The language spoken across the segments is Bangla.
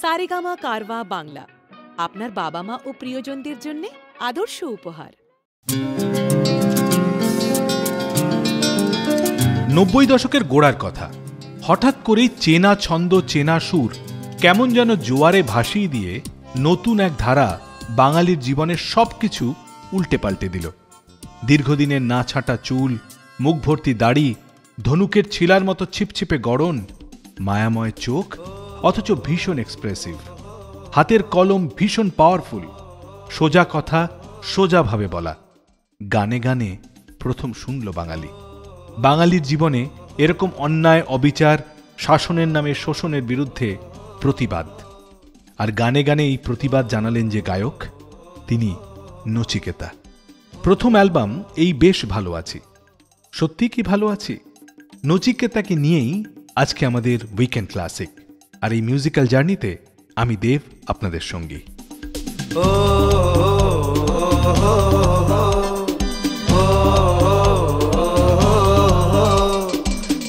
সারেগামা কারওয়া বাংলা, আপনার বাবা মা ও প্রিয়জনদের জন্য আদর্শ উপহার। 90 দশকের গোড়ার কথা। হঠাৎ করেই চেনা ছন্দ, চেনা সুর কেমন যেন জোয়ারে ভাসিয়ে দিয়ে নতুন এক ধারা বাঙালির জীবনের সবকিছু উল্টে পাল্টে দিল। দীর্ঘদিনের না ছাঁটা চুল, মুখ ভর্তি দাড়ি, ধনুকের ছিলার মতো ছিপছিপে গড়ন, মায়াময় চোখ অথচ ভীষণ এক্সপ্রেসিভ, হাতের কলম ভীষণ পাওয়ারফুল, সোজা কথা সোজাভাবে বলা। গানে গানে প্রথম শুনল বাঙালি। বাঙালির জীবনে এরকম অন্যায়, অবিচার, শাসনের নামে শোষণের বিরুদ্ধে প্রতিবাদ। আর গানে গানে এই প্রতিবাদ জানালেন যে গায়ক, তিনি নচিকেতা। প্রথম অ্যালবাম এই বেশ ভালো আছি। সত্যি কি ভালো আছি? নচিকেতাকে নিয়েই আজকে আমাদের উইকেন্ড ক্লাসিক। আর এই মিউজিক্যাল জার্নিতে আমি দেব, আপনাদের সঙ্গী।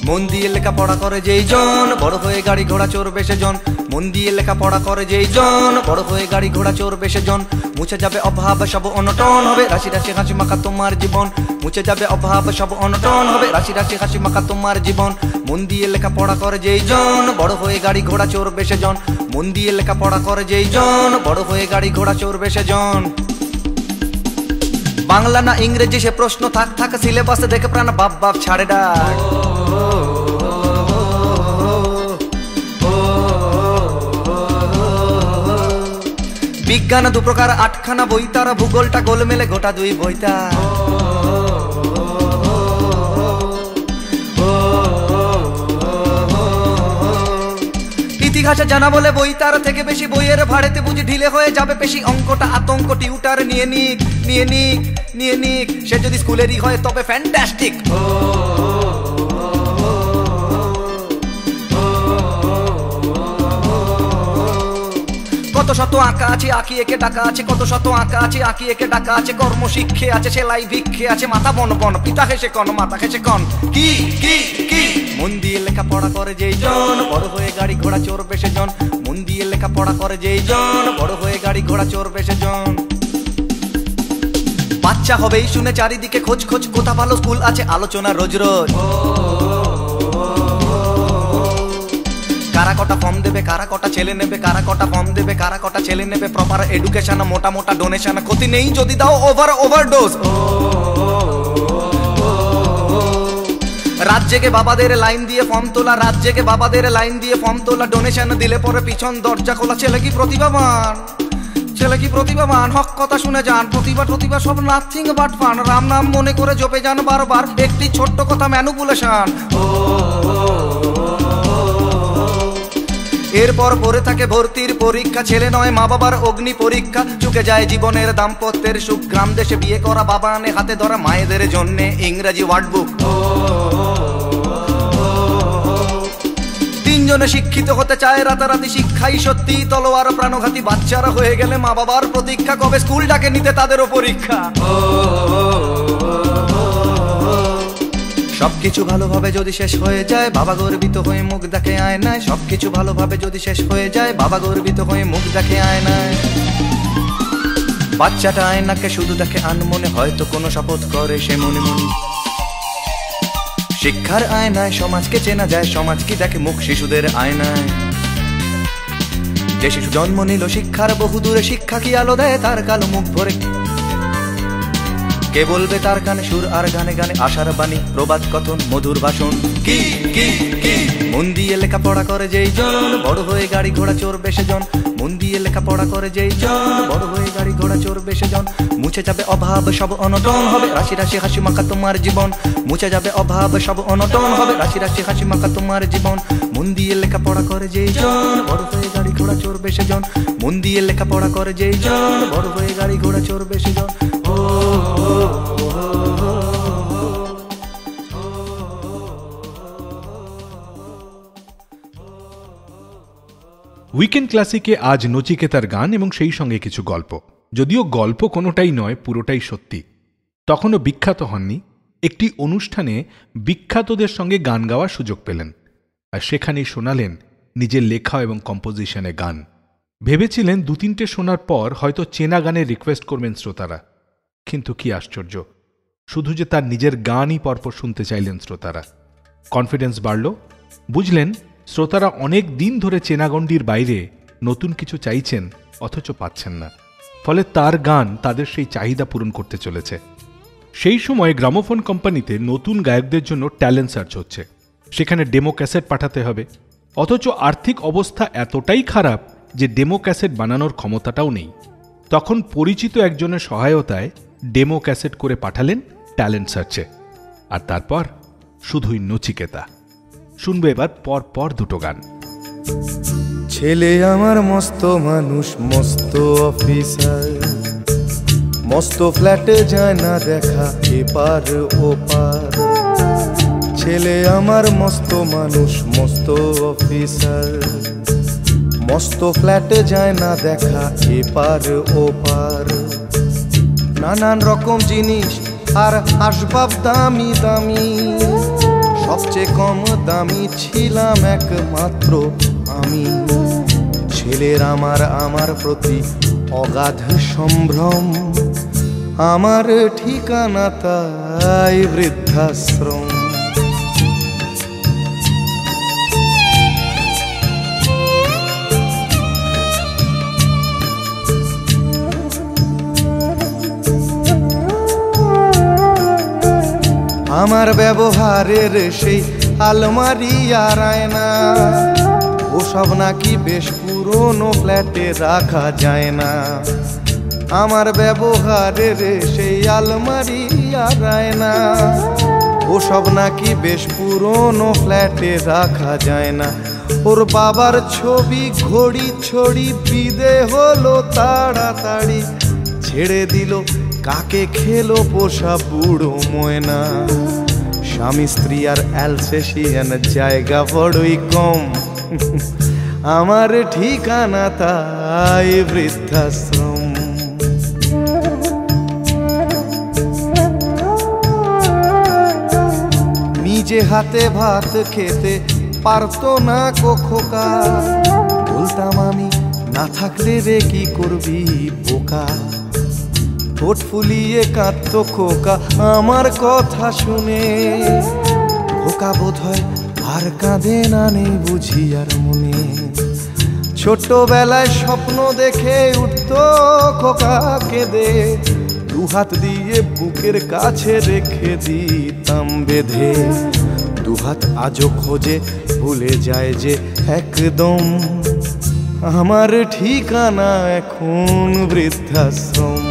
মন দিয়ে লেখাপড়া করে যেই জন, বড় হয়ে গাড়ি ঘোড়া চড়বে সেজন। মন দিয়ে লেখাপড়া করে যেই জন, বড় হয়ে গাড়ি ঘোড়া চড়বে সেজন। মুছে যাবে অভাব, সব অনটন হবে, রাশি রাশি হাসি মাখা তোমার জীবন। মুছে যাবে অভাব, সব অনটন হবে, রাশি রাশি হাসি মাখা তোমার জীবন। মন দিয়ে লেখাপড়া করে যেই জন, বড় হয়ে গাড়ি ঘোড়া চড়বে সেজন। মন দিয়ে লেখাপড়া করে যেই জন, বড় হয়ে গাড়ি ঘোড়া চড়বে সেজন। বাংলা না ইংরেজি সে প্রশ্ন থাক থাক, সিলেবাসে দেখে প্রাণ বাপ বাপ ছাড়ে ডাক। বিজ্ঞান দু প্রকার, 8খানা বই তার, ভূগোলটা গোল মেলে গোটা 2 বইতা। ইতিহাসে জানা বলে বই তার থেকে বেশি, বইয়ের ভাড়েতে বুঝি ঢিলে হয়ে যাবে পেশি। অঙ্কটা আতঙ্ক, টিউটার নিয়ে নিক নিয়ে নিক নিয়ে নিক, সে যদি স্কুলেরই হয় তবে ফ্যান্টাস্টিক। কত শত আঁকা আছে, আঁকি একে ডাকা আছে, কত শত আঁকা আছে, আঁকি একে ডাকা আছে। কর্ম শিক্ষে আছে, সেলাই ভিক্ষে আছে, মাথা বন বন, পিতা হেসে কন, মাথা হেসে কন। কি কি কি মন দিয়ে লেখাপড়া করে যেই জন, বড় হয়ে গাড়ি ঘোড়া চড়বে সেজন। মন দিয়ে লেখাপড়া করে যেই জন, বড় হয়ে গাড়ি ঘোড়া চড়বে সেজন। বাচ্চা হবেই শুনে চারিদিকে খোঁজ খোঁজ, কোথা ভালো স্কুল আছে আলোচনা রোজ রোজ। কারা কটা ফর্ম দেবে, কারা কটা ছেলে নেবে, কারা কটা ফর্ম দেবে, কারা কটা ছেলে নেবে। প্রপার এডুকেশন, মোটা মোটা ডোনেশন, ক্ষতি নেই যদি দাও ওভারডোজ। রাত জেগে বাবাদের লাইন দিয়ে ফর্ম তোলা, রাত জেগে বাবাদের লাইন দিয়ে ফর্ম তোলা। ডোনেশন দিলে পরে পিছন দরজা খোলা। ছেলে কি প্রতিভাবান, ছেলে কি প্রতিভাবান, হক কথা শুনে যান। প্রতিভা সব নাথিং বাট ফান, রাম নাম মনে করে জপে যান বারবার। একটি ছোট্ট কথা ম্যানুপুলেশন। এরপর পরে থাকে ভর্তির পরীক্ষা, ছেলে নয় মা বাবার অগ্নি পরীক্ষা। চুকে যায় জীবনের দাম্পত্যের সুখ, গ্রাম দেশে বিয়ে করা, বাবা আনে হাতে ধরা মায়েদের জন্য ইংরাজি ওয়ার্ড বুক। 3 জনে শিক্ষিত হতে চায় রাতারাতি, শিক্ষাই সত্যি তলোয়ার প্রাণঘাতী। বাচ্চারা হয়ে গেলে মা বাবার প্রতীক্ষা, কবে স্কুলটাকে নিতে তাদেরও পরীক্ষা। সবকিছু ভালোভাবে যদি শেষ হয়ে যায়, বাবা গর্বিত হয়ে মুখ দেখে আয়নায়। সবকিছু ভালোভাবে যদি শেষ হয়ে যায়, বাবা গর্বিত হয়ে মুখ দেখে আয়নায়। বাচ্চাটা আয়নাকে শুধু দেখে আনমনে, হয়তো কোনো শপথ করে সে মনে মনে। শিক্ষার আয়নায় সমাজকে চেনা যায়, সমাজ কি দেখে মুখ শিশুদের আয়নায়। যে শিশু জন্ম নিল শিক্ষার বহু দূরে, শিক্ষা কি আলো দেয় তার কালো মুখ ভরে। কে বলবে তার কানে সুর আর গানে গানে আশার বাণী, প্রবাদ কথন, মধুর ভাষণ। কি কি কি মন দিয়ে লেখাপড়া করে যেই জন, বড় হয়ে গাড়ি ঘোড়া চড়বে সেজন। মন দিয়ে লেখাপড়া করে যেই জন, বড় হয়ে গাড়ি ঘোড়া চড়বে সেজন। মুছে যাবে অভাব, সব অনটন হবে, রাশি রাশি হাসি মাখা তোমার জীবন। মুছে যাবে অভাব, সব অনটন হবে, রাশি রাশি হাসি মাখা তোমার জীবন। মন দিয়ে লেখাপড়া করে যেই জন, বড় হয়ে গাড়ি ঘোড়া চড়বে সেজন। মন দিয়ে লেখাপড়া করে যেই জন, বড় হয়ে গাড়ি ঘোড়া চড়বে সেজন। উইকেন্ড ক্লাসিকে আজ নচিকেতার গান এবং সেই সঙ্গে কিছু গল্প। যদিও গল্প কোনোটাই নয়, পুরোটাই সত্যি। তখনও বিখ্যাত হননি, একটি অনুষ্ঠানে বিখ্যাতদের সঙ্গে গান গাওয়ার সুযোগ পেলেন, আর সেখানেই শোনালেন নিজের লেখা এবং কম্পোজিশনে গান। ভেবেছিলেন 2-3টে শোনার পর হয়তো চেনা গানের রিকোয়েস্ট করবেন শ্রোতারা, কিন্তু কি আশ্চর্য, শুধু যে তার নিজের গানই পরপর শুনতে চাইলেন শ্রোতারা। কনফিডেন্স বাড়ল, বুঝলেন শ্রোতারা অনেক দিন ধরে চেনাগণ্ডির বাইরে নতুন কিছু চাইছেন অথচ পাচ্ছেন না, ফলে তার গান তাদের সেই চাহিদা পূরণ করতে চলেছে। সেই সময় গ্রামোফোন কোম্পানিতে নতুন গায়কদের জন্য ট্যালেন্ট সার্চ হচ্ছে, সেখানে ডেমো ক্যাসেট পাঠাতে হবে, অথচ আর্থিক অবস্থা এতটাই খারাপ যে ডেমো ক্যাসেট বানানোর ক্ষমতাটাও নেই। তখন পরিচিত একজনের সহায়তায় ডেমো ক্যাসেট করে পাঠালেন ট্যালেন্ট সার্চে, আর তারপর শুধুই নচিকেতা। শুনবে এবার পর দুটো গান। ছেলে আমার মস্ত মানুষ, মস্ত অফিসার, মস্ত ফ্ল্যাটে যায় না দেখা এপার ওপার। ছেলে আমার মস্ত মানুষ, মস্ত অফিসার, মস্ত ফ্ল্যাটে যায় না দেখা এপার ওপার। নানান রকম জিনিস আর আসবাব দামি দামি, সবচেয়ে কম দামি ছিলাম একমাত্র আমি। ছেলের আমার প্রতি অগাধ সম্ভ্রম, আমার ঠিকানা তাই বৃদ্ধাশ্রম। আমার ব্যবহারের সেই আলমারি আর আয়না, ওসব নাকি বেশ পুরনো ফ্ল্যাটে রাখা যায় না। আমার ব্যবহারের সেই আলমারি আর আয়না, ওসব নাকি বেশ পুরনো ফ্ল্যাটে রাখা যায় না। ওর বাবার ছবি ঘড়ি ছড়ি বিদে হলো তাড়াতাড়ি, ছেড়ে দিল কাকে খেলো পোষা বুড়ো ময়না। স্বামী স্ত্রী আর অ্যালসেশিয়ান জায়গা বড়ই কম, আমার ঠিকানা তাই বৃদ্ধাশ্রম। নিজে হাতে ভাত খেতে পারতো না খোকা, বলতাম আমি না থাকলে রে কি করবি বোকা। ঠোঁট ফুলিয়ে কাঁদতো খোকা আমার কথা শুনে, খোকা বোধহয় আর কাঁদে না, নেই বুঝি আর মনে। ছোটবেলায় স্বপ্ন দেখে উঠতো খোকা কেঁদে, দুহাত দিয়ে বুকের কাছে রেখে দিতাম বেঁধে। দুহাত আজও খোঁজে ভুলে যায় যে একদম, আমার ঠিকানা এখন বৃদ্ধাশ্রম।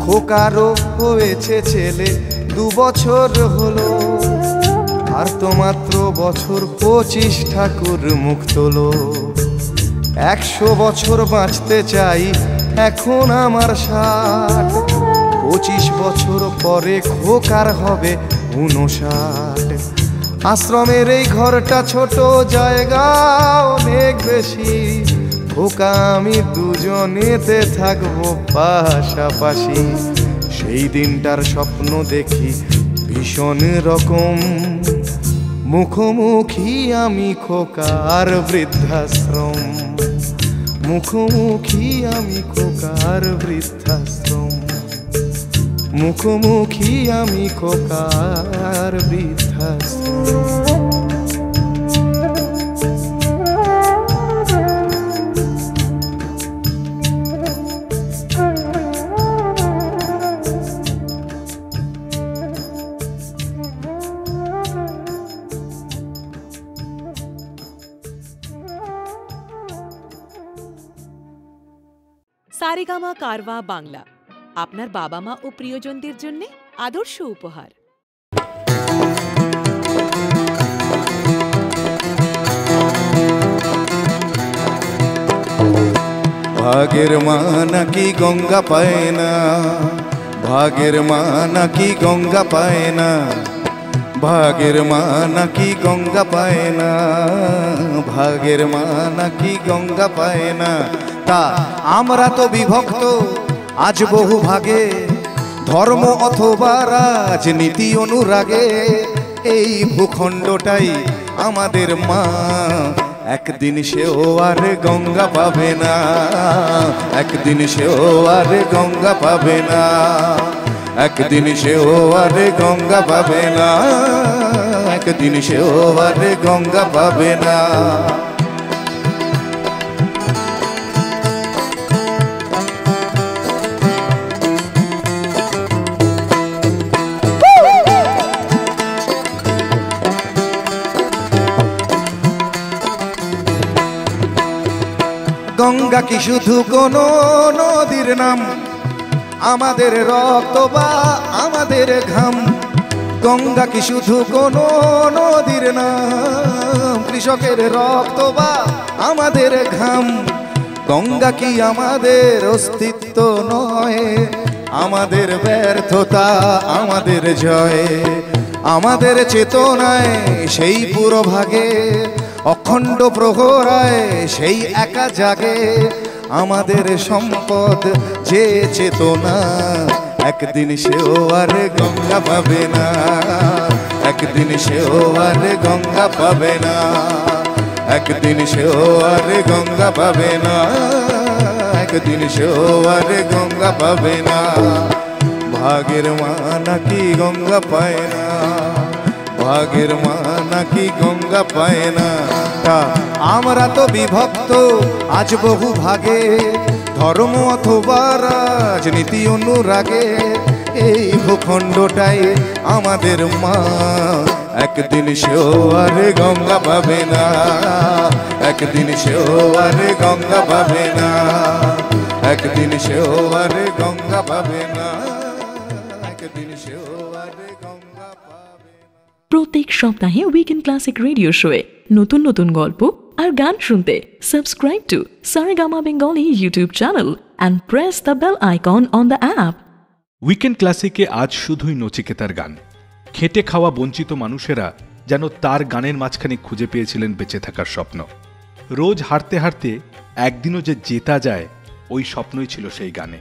খোকারও হয়েছে ছেলে 2 বছর হলো, আর তো মাত্র বছর 25 ঠাকুর মুখ তোলো। 100 বছর বাঁচতে চাই এখন আমার 60, 25 বছর পরে খোকার হবে 59। আশ্রমের এই ঘরটা ছোট, জায়গা অনেক বেশি, খোকা আমি দুজনেতে থাকবো পাশাপাশি। সেই দিনটার স্বপ্ন দেখি ভীষণ রকম, মুখোমুখি আমি খোকার বৃদ্ধাশ্রম। মুখোমুখি আমি খোকার বৃদ্ধাশ্রম, মুখোমুখি আমি খোকার বৃদ্ধাশ্রম। সারেগামা কারওয়া বাংলা আপনার বাবা মা ও প্রিয়জনদের জন্য আদর্শ উপহার। ভাগের মা নাকি গঙ্গা পায় না, ভাগের মা নাকি গঙ্গা পায় না, ভাগের মা নাকি গঙ্গা পায় না, ভাগের মা নাকি গঙ্গা পায় না। তা আমরা তো বিভক্ত আজ বহু ভাগে, ধর্ম অথবা রাজনীতি অনুরাগে। এই ভূখণ্ডটাই আমাদের মা, একদিন সেও আর গঙ্গা পাবে না, একদিন সেও আর গঙ্গা পাবে না, একদিন সেও আর গঙ্গা পাবে না, একদিন সেও আর গঙ্গা পাবে না। গঙ্গা কি শুধু কোনো নদীর নাম, আমাদের রক্ত বা আমাদের ঘাম। গঙ্গা কি শুধু কোনো নদীর নাম, কৃষকের রক্ত বা আমাদের ঘাম। গঙ্গা কি আমাদের অস্তিত্ব নয়, আমাদের ব্যর্থতা আমাদের জয়। আমাদের চেতনায় সেই পুরো ভাগে, অখণ্ড প্রহরায় সেই একা জাগে। আমাদের সম্পদ যে চেতনা, একদিন সেও আর গঙ্গা পাবে না, একদিন সেও আর গঙ্গা পাবে না, একদিন সেও আর গঙ্গা পাবে না, একদিন সেও আর গঙ্গা পাবে না। ভাগের মা নাকি গঙ্গা পায় না, ভাগের মা নাকি গঙ্গা পায় না। তা আমরা তো বিভক্ত আজ বহু ভাগে, ধর্ম অথবা রাজনীতি অনুরাগে। এই ভূখণ্ডটাই আমাদের মা, একদিন সেও আর গঙ্গা পাবে না, একদিন সেও আর গঙ্গা পাবে না, একদিন সেও আর গঙ্গা পাবে না, একদিন সেও আর গঙ্গা পাবে না। প্রত্যেক সপ্তাহে উইকেন্ড ক্লাসিক রেডিও শোয়ে নতুন নতুন গল্প আর গান শুনতে subscribe to Saregama Bengali YouTube channel and press the bell icon on the app. Weekend ক্লাসিকে আজ শুধুই নচিকেতার গান। খেটে খাওয়া বঞ্চিত মানুষেরা যেন তার গানের মাঝখানে খুঁজে পেয়েছিলেন বেঁচে থাকার স্বপ্ন। রোজ হারতে হারতে একদিনও যে জেতা যায়, ওই স্বপ্নই ছিল সেই গানে।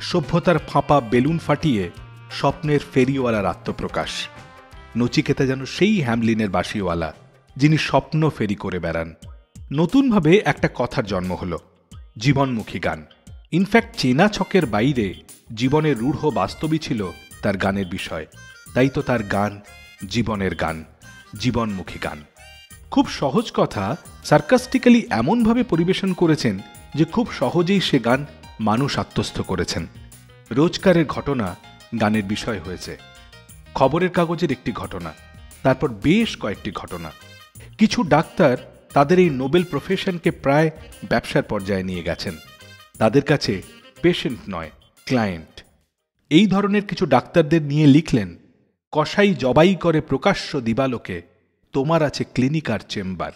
সভ্যতার ফাঁপা বেলুন ফাটিয়ে স্বপ্নের ফেরিওয়ালার আত্মপ্রকাশ। নচিকেতা যেন সেই হ্যামলিনের বাঁশিওয়ালা, যিনি স্বপ্ন ফেরি করে বেড়ান। নতুনভাবে একটা কথার জন্ম হল, জীবনমুখী গান। ইনফ্যাক্ট চেনা ছকের বাইরে জীবনের রূঢ় বাস্তবই ছিল তার গানের বিষয়। তাই তো তার গান জীবনের গান, জীবনমুখী গান। খুব সহজ কথা সার্কাস্টিক্যালি এমনভাবে পরিবেশন করেছেন যে খুব সহজেই সে গান মানুষ আত্মস্থ করেছেন। রোজকারের ঘটনা গানের বিষয় হয়েছে। খবরের কাগজের একটি ঘটনা, তারপর বেশ কয়েকটি ঘটনা। কিছু ডাক্তার তাদের এই নোবেল প্রফেশনকে প্রায় ব্যবসার পর্যায়ে নিয়ে গেছেন। তাদের কাছে পেশেন্ট নয়, ক্লায়েন্ট। এই ধরনের কিছু ডাক্তারদের নিয়ে লিখলেন, কসাই জবাই করে প্রকাশ্য দিবালোকে, তোমার আছে ক্লিনিক আর চেম্বার।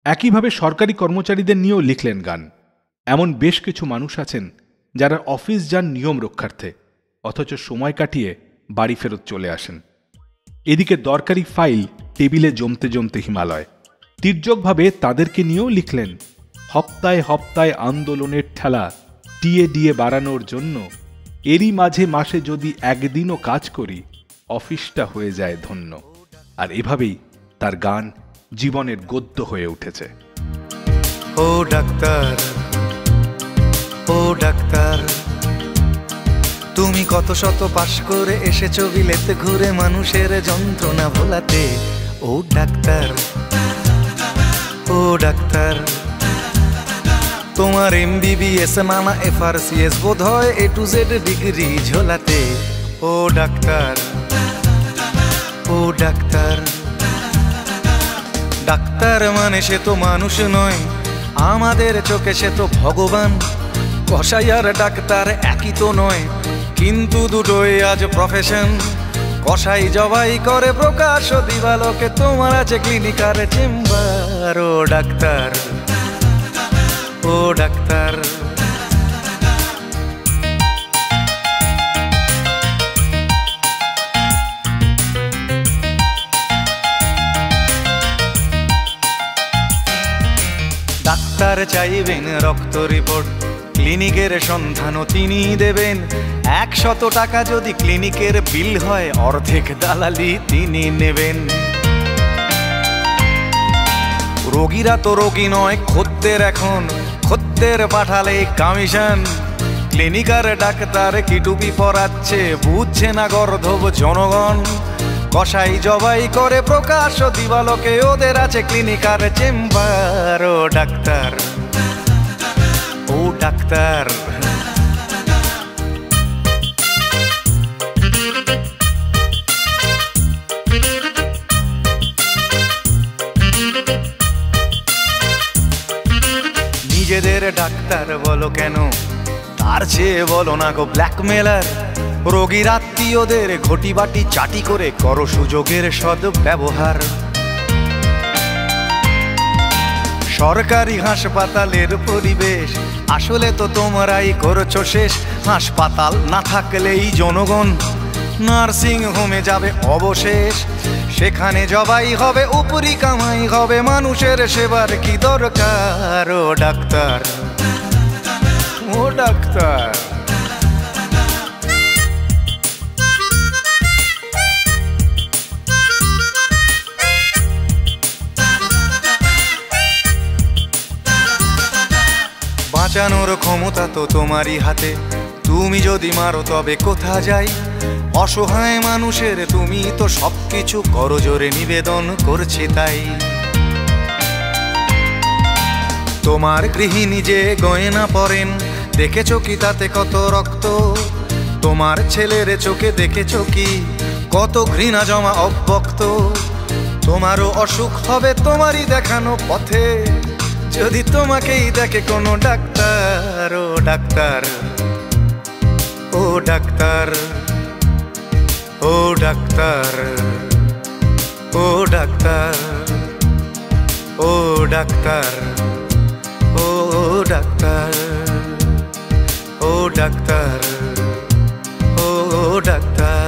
একইভাবে সরকারি কর্মচারীদের নিয়েও লিখলেন গান। এমন বেশ কিছু মানুষ আছেন যারা অফিস যান নিয়ম রক্ষার্থে, অথচ সময় কাটিয়ে বাড়ি ফেরত চলে আসেন। এদিকে দরকারি ফাইল টেবিলে জমতে জমতে হিমালয়। তির্যকভাবে তাদেরকে নিয়েও লিখলেন, হপ্তায় হপ্তায় আন্দোলনের ঠেলা টিয়ে দিয়ে বাড়ানোর জন্য এরই মাঝে মাসে যদি একদিনও কাজ করি, অফিসটা হয়ে যায় ধন্য। আর এভাবেই তার গান জীবনের গদ্য হয়ে উঠেছে। ও ডাক্তার, ও ডাক্তার, তুমি কত শত পাশ করে এসেছো বিলেতে ঘুরে মানুষের যন্ত্রণা ভোলাতে। ও ডাক্তার, ও ডাক্তার, তোমার MBBS নানা FRCS বোধ হয় A to Z ডিগ্রি ঝোলাতে। ও ডাক্তার, ও ডাক্তার, ডাক্তার মানে সে তো মানুষ নয়, আমাদের চোখে সে তো ভগবান। কসাই আর ডাক্তার একই তো নয়, কিন্তু দুটোই আজ প্রফেশন। কসাই জবাই করে প্রকাশ দিবালোকে, তোমার আছে ক্লিনিক আর চেম্বার। ও ডাক্তার, ও ডাক্তার, ডাক্তার চাইবেন রক্ত রিপোর্ট, ক্লিনিকের সন্ধানও তিনি দেবেন। 100 টাকা যদি ক্লিনিকের বিল হয়, অর্ধেক দালালি তিনি নেবেন। রোগীরা তো রোগী নয় খদ্দের, এখন খদ্দের পাঠালে কমিশন। ক্লিনিকার ডাক্তার কি টুপি পরাচ্ছে, বুঝছে না গর্ধব জনগণ। কসাই জবাই করে প্রকাশ দিবালোকে, ওদের আছে ক্লিনিকার চেম্বার। ও ডাক্তার, ও ডাক্তার, নিজেদের ডাক্তার বলো কেন, তার চেয়ে বলো না গো ব্ল্যাকমেলার। রোগীর আত্মীয়দের ঘটি বাটি চাটি করে করো সুযোগের সদ্ব্যবহার। সরকারি হাসপাতালের পরিবেশ আসলে তো তোমরাই করছো শেষ। হাসপাতাল না থাকলেই জনগণ নার্সিং হোমে যাবে অবশেষ। সেখানে জবাই হবে, উপরি কামাই হবে, মানুষের সেবার কি দরকার। ও ডাক্তার, ও ডাক্তার, বাঁচানোর ক্ষমতা তো তোমারই হাতে, তুমি যদি মারো তবে কোথা যাই। অসহায় মানুষের তুমি তো সবকিছু করজোরে নিবেদন করছে তাই। তোমার গৃহিণী যে গয়না পরেন, দেখেছো কি তাতে কত রক্ত? তোমার ছেলের চোখে দেখেছো কি কত ঘৃণা জমা অব্যক্ত? তোমারও অসুখ হবে তোমারই দেখানো পথে, যদি তোমাকেই দেখে কোনো ডাক্তার। ও ডাক্তার, ও ডাক্তার, ও ডাক্তার, ও ডাক্তার, ও ডাক্তার, ও ডাক্তার, ও ডাক্তার, ও doctor.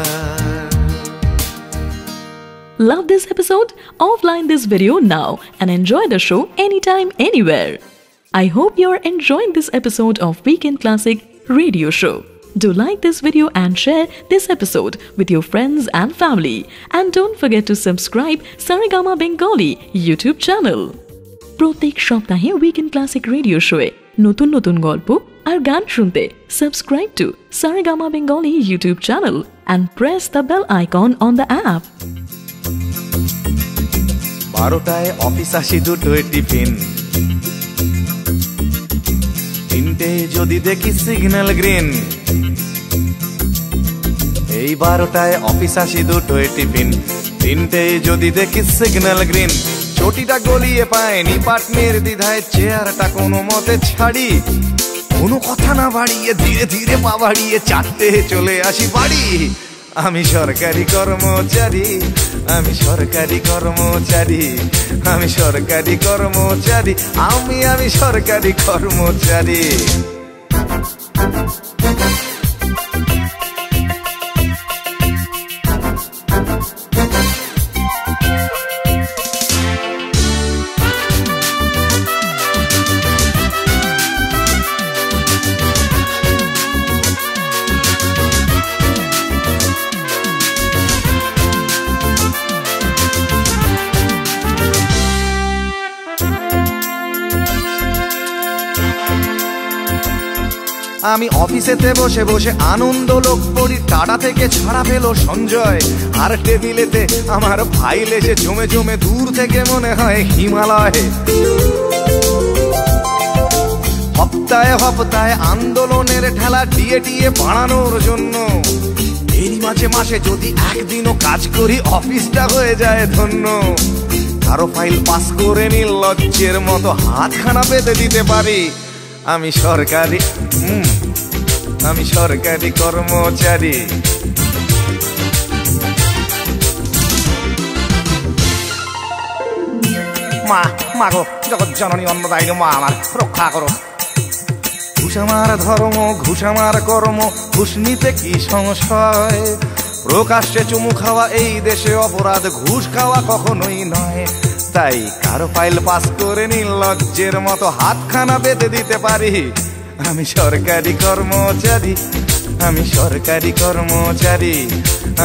Love this episode? Offline this video now and enjoy the show anytime, anywhere. I hope you're enjoying this episode of Weekend Classic Radio Show. Do like this video and share this episode with your friends and family. And don't forget to subscribe Saregama Bengali YouTube channel. প্রত্যেক সপ্তাহে উইকেন্ড ক্লাসিক রেডিও শোয়ে নতুন নতুন গল্প আর গান শুনতে subscribe to Saregama Bengali YouTube channel and press the bell icon on the app. 12টায় অফিস আসি, 2টোয় টিফিন, 3টে যদি দেখি সিগন্যাল গ্রিন। এই 12টায় অফিস আসি, 2টোয় টিফিন, 3টে যদি দেখি সিগন্যাল গ্রিন। চটিটা গলিয়ে পায়নি পাটনের দ্বিধায়, চেয়ারটা কোনো মতে ছাড়ি, কোনো কথা না বাড়িয়ে ধীরে ধীরে পা বাড়িয়ে 4টে চলে আসি বাড়ি। আমি সরকারি কর্মচারী, আমি সরকারি কর্মচারী, আমি সরকারি কর্মচারী, আমি সরকারি কর্মচারী। আমি অফিসেতে বসে বসে আনন্দ লোক পড়ি, টাটা থেকে ছাড়া পেল সঞ্জয়। আর টেবিলেতে আমার ফাইল এসে জমে জমে দূর থেকে মনে হয় হিমালয়। হপ্তায় হপ্তায় আন্দোলনের ঠেলা ডিএ টিএ বাড়ানোর জন্য, এরই মাঝে মাসে যদি একদিনও কাজ করি অফিসটা হয়ে যায় ধন্য। কারো ফাইল পাস করে নির্লজ্জের মতো হাতখানা পেতে দিতে পারি। আমি সরকারি, আমি সরকারি কর্মচারী। মা, মা গো, জগৎ জননী অন্নদায়িনী মা, আমার রক্ষা করো। ঘুষ আমার ধর্ম, ঘুষ আমার কর্ম, ঘুষ নিতে কি সংশয়? প্রকাশ্যে চুমু খাওয়া এই দেশে অপরাধ, ঘুষ খাওয়া কখনোই নয়। তাই কারো ফাইল পাস করে নির্লজ্জের মতো হাতখানা বেঁধে দিতে পারি। আমি সরকারি কর্মচারী, আমি সরকারি কর্মচারী,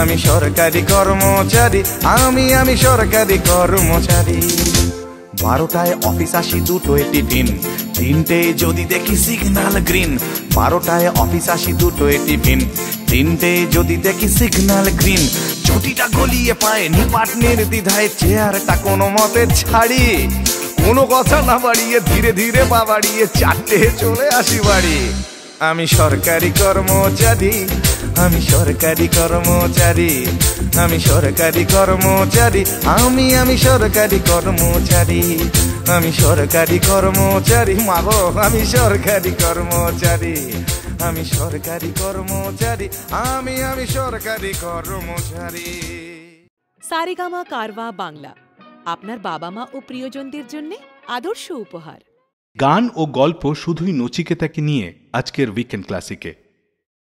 আমি সরকারি কর্মচারী, আমি সরকারি কর্মচারী। 12টায় অফিস আসি, 2টোয় টিফিন, 3টেয় যদি দেখি সিগন্যাল গ্রিন। 12টায় অফিস আসি, 2টোয় টিফিন, 3টেয় যদি দেখি সিগন্যাল গ্রিন। ছুটিটা গলিয়ে পায় নিপাট নির্দ্বিধায় চেয়ারটা কোনো মতে ছাড়ি। কোনো কথা না বাড়িয়ে ধীরে ধীরে পা বাড়িয়ে 4টে চলে আসি বাড়ি। আমি সরকারি কর্মচারী, আমি সরকারি কর্মচারী, আমি সরকারি কর্মচারী, আমি সরকারি কর্মচারী, আমি সরকারি কর্মচারী, মাগো আমি সরকারি কর্মচারী, আমি সরকারি কর্মচারী, আমি সরকারি কর্মচারী। সারেগামা কারওয়া বাংলা আপনার বাবা মা ও প্রিয়জনদের জন্য আদর্শ উপহার। গান ও গল্প শুধুই নচিকেতাকে নিয়ে আজকের উইকেন্ড ক্লাসিকে।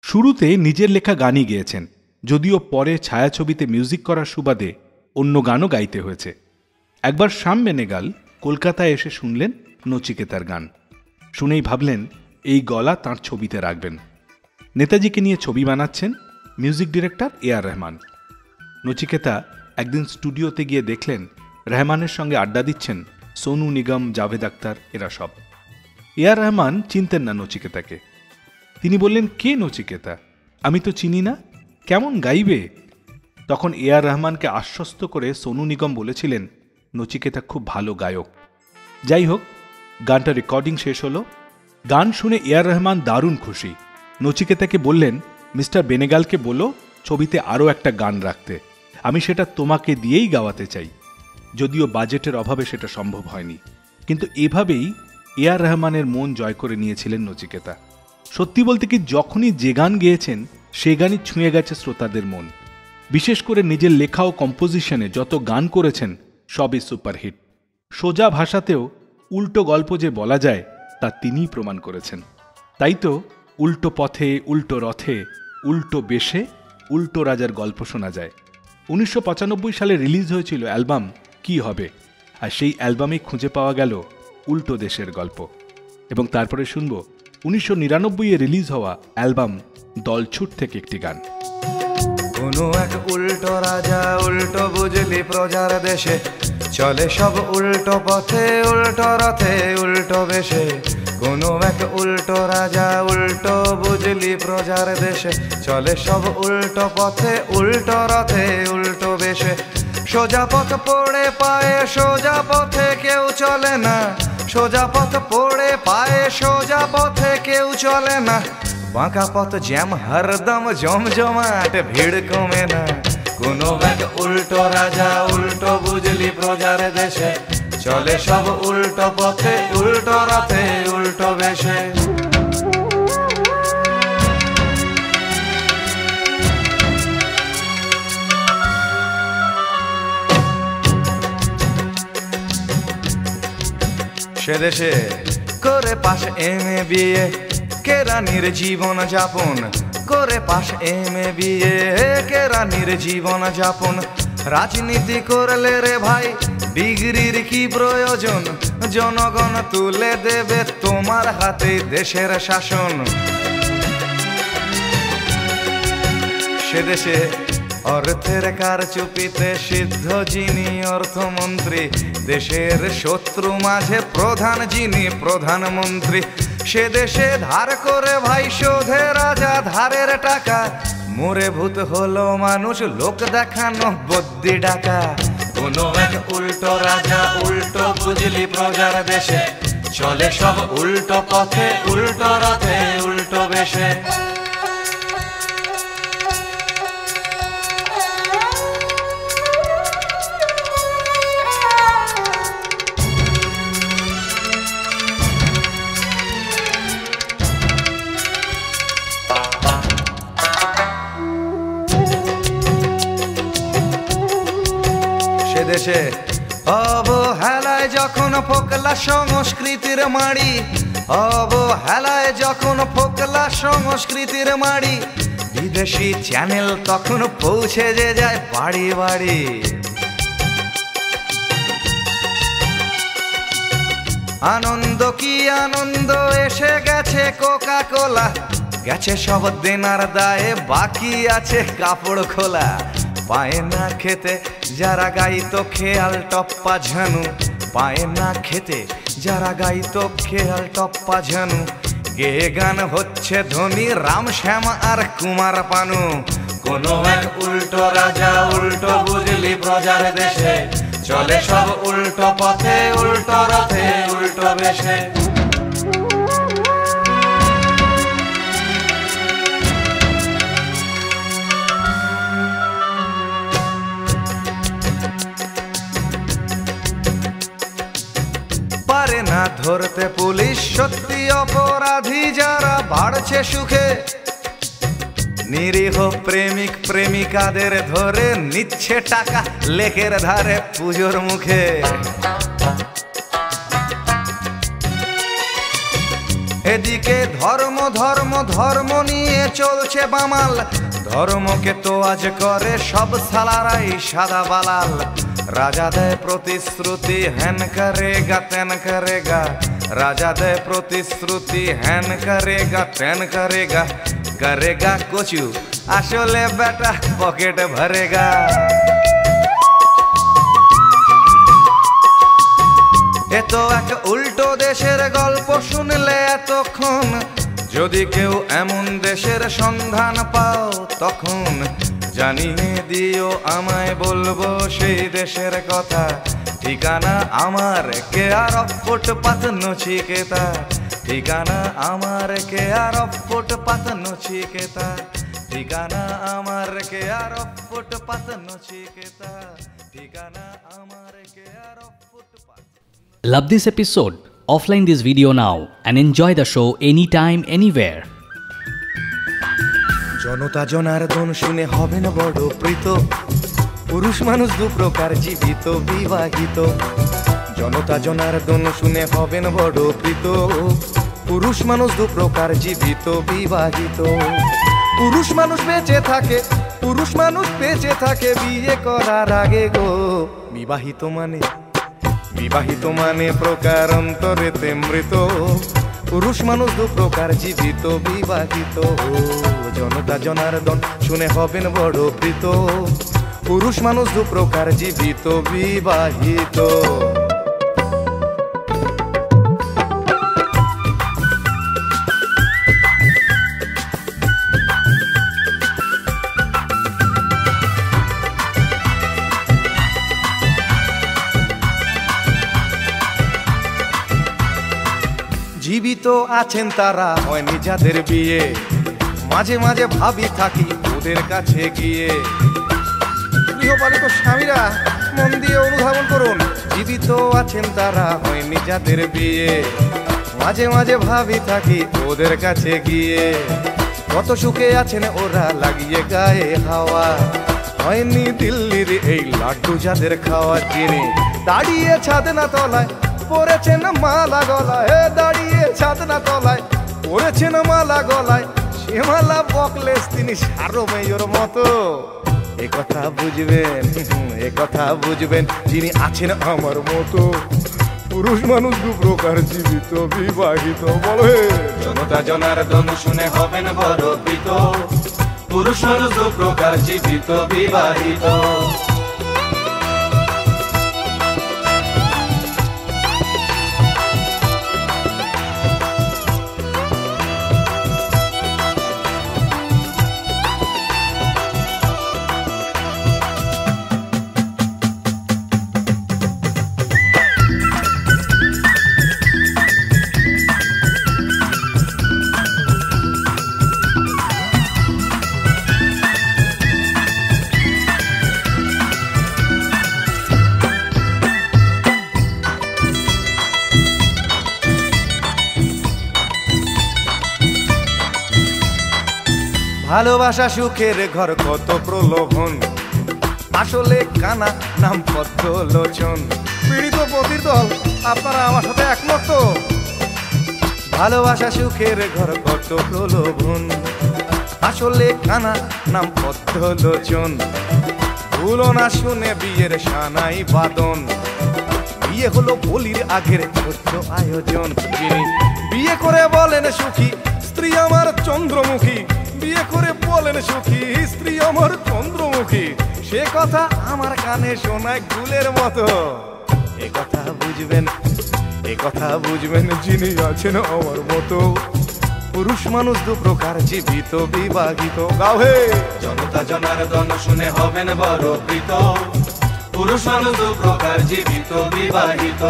শুরুতে নিজের লেখা গানই গেয়েছেন, যদিও পরে ছায়াছবিতে মিউজিক করার সুবাদে অন্য গানও গাইতে হয়েছে। একবার শ্যাম বেনেগাল কলকাতায় এসে শুনলেন নচিকেতার গান, শুনেই ভাবলেন এই গলা তাঁর ছবিতে রাখবেন। নেতাজিকে নিয়ে ছবি বানাচ্ছেন মিউজিক ডিরেক্টর এ.আর. রহমান। নচিকেতা একদিন স্টুডিওতে গিয়ে দেখলেন রহমানের সঙ্গে আড্ডা দিচ্ছেন সোনু নিগম, জাভেদ আখতার, এরা সব। এ.আর. রহমান চিনতেন না নচিকেতাকে। তিনি বললেন, কে নচিকেতা? আমি তো চিনি না, কেমন গাইবে? তখন এ.আর. রহমানকে আশ্বস্ত করে সোনু নিগম বলেছিলেন নচিকেতা খুব ভালো গায়ক। যাই হোক, গানটা রেকর্ডিং শেষ হলো। গান শুনে এ.আর. রহমান দারুণ খুশি। নচিকেতাকে বললেন, মিস্টার বেনেগালকে বলো ছবিতে আরও একটা গান রাখতে, আমি সেটা তোমাকে দিয়েই গাওয়াতে চাই। যদিও বাজেটের অভাবে সেটা সম্ভব হয়নি, কিন্তু এভাবেই এ.আর. রহমানের মন জয় করে নিয়েছিলেন নচিকেতা। সত্যি বলতে কি, যখনই যে গান গেয়েছেন সে গানই ছুঁয়ে গেছে শ্রোতাদের মন। বিশেষ করে নিজের লেখা ও কম্পোজিশনে যত গান করেছেন সবই সুপারহিট। সোজা ভাষাতেও উল্টো গল্প যে বলা যায় তা তিনিই প্রমাণ করেছেন। তাই তো উল্টো পথে, উল্টো রথে, উল্টো বেশে, উল্টো রাজার গল্প শোনা যায়। 1995 সালে রিলিজ হয়েছিল অ্যালবাম কি হবে, আর সেই অ্যালবামেই খুঁজে পাওয়া গেল উল্টো দেশের গল্প। এবং তারপরে শুনব 1999-এ রিলিজ হওয়া অ্যালবাম দলছুট থেকে একটি গান। কোনো এক উল্টো রাজা, উল্টো বুঝলি প্রজার দেশে, চলে সব উল্টো পথে, উল্টো রথে, উল্টো বেশে। কোনো এক উল্টো রাজা, উল্টো বুঝলি প্রজার দেশে, চলে সব উল্টো পথে, উল্টো রথে, উল্টো বেশে। সোজা পথ পড়ে পায়ে, সোজা পথে কেউ চলে না, সোজা পথ পড়ে পায়ে, সোজা পথে কেউ চলে না। বাঁকা পথ জ্যাম হরদম জমজমাট, ভিড় কমে না। কোনো এক উল্টো রাজা, উল্টো বুঝলি প্রজার দেশে, চলে সব উল্টো পথে, উল্টো রথে, উল্টো বেশে। সে দেশে করে পাশ এমএ বিয়ে, কেরানির জীবন যাপন, করে পাশ এমএ বিয়ে, কেরানির জীবন যাপন। রাজনীতি করলে রে ভাই ডিগ্রির কি প্রয়োজন, জনগণ তুলে দেবে তোমার হাতে দেশের শাসন। সে দেশে অর্থের কারচুপিতে সিদ্ধ যিনি অর্থমন্ত্রী, দেশের শত্রু মাঝে প্রধান যিনি প্রধানমন্ত্রী। সে দেশে ধার করে ভাই শোধে রাজা ধারের টাকা, মরে ভূত হলো মানুষ লোক দেখানো বদ্যি ডাকা। কোনো এক উল্টো রাজা, উল্টো বুঝলি প্রজার দেশে, চলে সব উল্টো পথে, উল্টো রথে, উল্টো বেশে। দেশে অবহেলায় যখন ফোকলা সংস্কৃতির মাড়ি, অবহেলায় যখন ফোকলা সংস্কৃতির মাড়ি, বিদেশি চ্যানেল তখন পৌঁছে যে যায় বাড়ি বাড়ি। আনন্দ কি আনন্দ, এসে গেছে কোকা কোলা, গেছে সব দেনার দায়ে, বাকি আছে কাপড় খোলা। পায় না খেতে যারা গাইতো খেয়াল টপ্পা ঝানু, পায় না খেতে যারা গাইতো খেয়াল টপ্পা ঝানু। গেয়ে গান হচ্ছে ধনী রাম শ্যাম আর কুমার পানু। কোনো এক উল্টো রাজা উল্টো বুঝলি প্রজার দেশে, চলে সব উল্টো পথে উল্টো রথে উল্টো বেশে। পারে না ধরতে পুলিশ সত্যি অপরাধী যারা বাড়ছে সুখে, নিরীহ প্রেমিক প্রেমিকাদের ধরে নিচ্ছে টাকা লেকের ধারে পুজোর মুখে। এদিকে ধর্ম ধর্ম ধর্ম নিয়ে চলছে বামাল, ধর্মকে তো আজ করে সব সালারাই সাদা বালাল। রাজা দেয় প্রতিশ্রুতি হ্যান করেগা তেন করেগা, রাজা দেয় প্রতিশ্রুতি হ্যান করেগা তেন করেগা, করেগা কচু আসলে বেটা পকেট ভরেগা। এ তো এক উল্টো দেশের গল্প শুনলে এতক্ষণ, যদি কেউ এমন দেশের সন্ধান পাও তখন জানিয়ে দিও আমায়, বলবো সেই দেশের কথা। ঠিকানা আমার কেয়ার অফ ফুটপাত নচিকেতা, ঠিকানা আমার কেয়ার অফ ফুটপাত নচিকেতা, ঠিকানা আমার কেয়ার অফ ফুটপাত নচিকেতা, ঠিকানা আমার care of footpath. Love this episode? Offline this video now and enjoy the show anytime, anywhere. জনতা জনার্দন শুনে হবেন বড় প্রীত, পুরুষ মানুষ দু প্রকার জীবিত বিবাহিত। জনতা জনার্দন শুনে হবেন বড় প্রীত, পুরুষ মানুষ দু প্রকার জীবিত বিবাহিত। পুরুষ মানুষ বেঁচে থাকে, পুরুষ মানুষ বেঁচে থাকে বিয়ে করার আগে গো। বিবাহিত মানে, বিবাহিত মানে প্রকারান্তরেতে মৃত। পুরুষ মানুষ দু প্রকার জীবিত বিবাহিত। জনতা জনার্দন শুনে হবেন বড় প্রীত, পুরুষ মানুষ দু প্রকার জীবিত বিবাহিত। জীবিত আছেন তারা হয়নি যাদের বিয়ে, মাঝে মাঝে ভাবি থাকি ওদের কাছে গিয়ে। গৃহপালিত স্বামীরা মন দিয়ে অনুধাবন করুন, জীবিত আছেন তারা হয়নি যাদের বিয়ে, মাঝে মাঝে ভাবি থাকি ওদের কাছে গিয়ে। কত সুখে আছেন ওরা লাগিয়ে গায়ে হাওয়া, হয়নি দিল্লির এই লাড্ডু যাদের খাওয়া চিনি। দাঁড়িয়ে ছাদনা তলায় পড়েছেন মালা গলায়, দাঁড়িয়ে ছাদনা তলায় পড়েছেন মালা গলায়, সে মালা বকলেস তিনি সারমেয়র মতো। এ কথা বুঝবেন, এ কথা বুঝবেন যিনি আছেন আমার মতো। পুরুষ মানুষ দু প্রকার জীবিত বিবাহিত। বলে জনতা জনার্দন শুনে হবেন বড় প্রীত, পুরুষ মানুষ দু প্রকার জীবিত বিবাহিত। ভালোবাসা সুখের ঘর কত প্রলোভন, আসলে কানা নাম পদ্মলোচন। পীড়িত পতির দল আপনারা আমার সাথে একমত তো? ভালোবাসা সুখের ঘর কত প্রলোভন, আসলে কানা নাম পদ্মলোচন। ভুলো না শুনে বিয়ের সানাই বাদন, বিয়ে হলো বলির আগের ছোট্ট আয়োজন। যিনি বিয়ে করে বলেন সুখী, স্ত্রী আমার চন্দ্রমুখী। বিয়ে করে বলেন সুখী, স্ত্রী আমার চন্দ্রমুখী। সে কথা আমার কানে শোনায় গুলের মতো। এ কথা বুঝবেন, এ কথা বুঝবেন যিনি আছেন আমার মতো। পুরুষ মানুষ দু প্রকার, জীবিত বিবাহিত। গাও হে জনতা জনার্দন শুনে হবেন বড় প্রীত। পুরুষ মানুষ দু প্রকার, জীবিত বিবাহিত।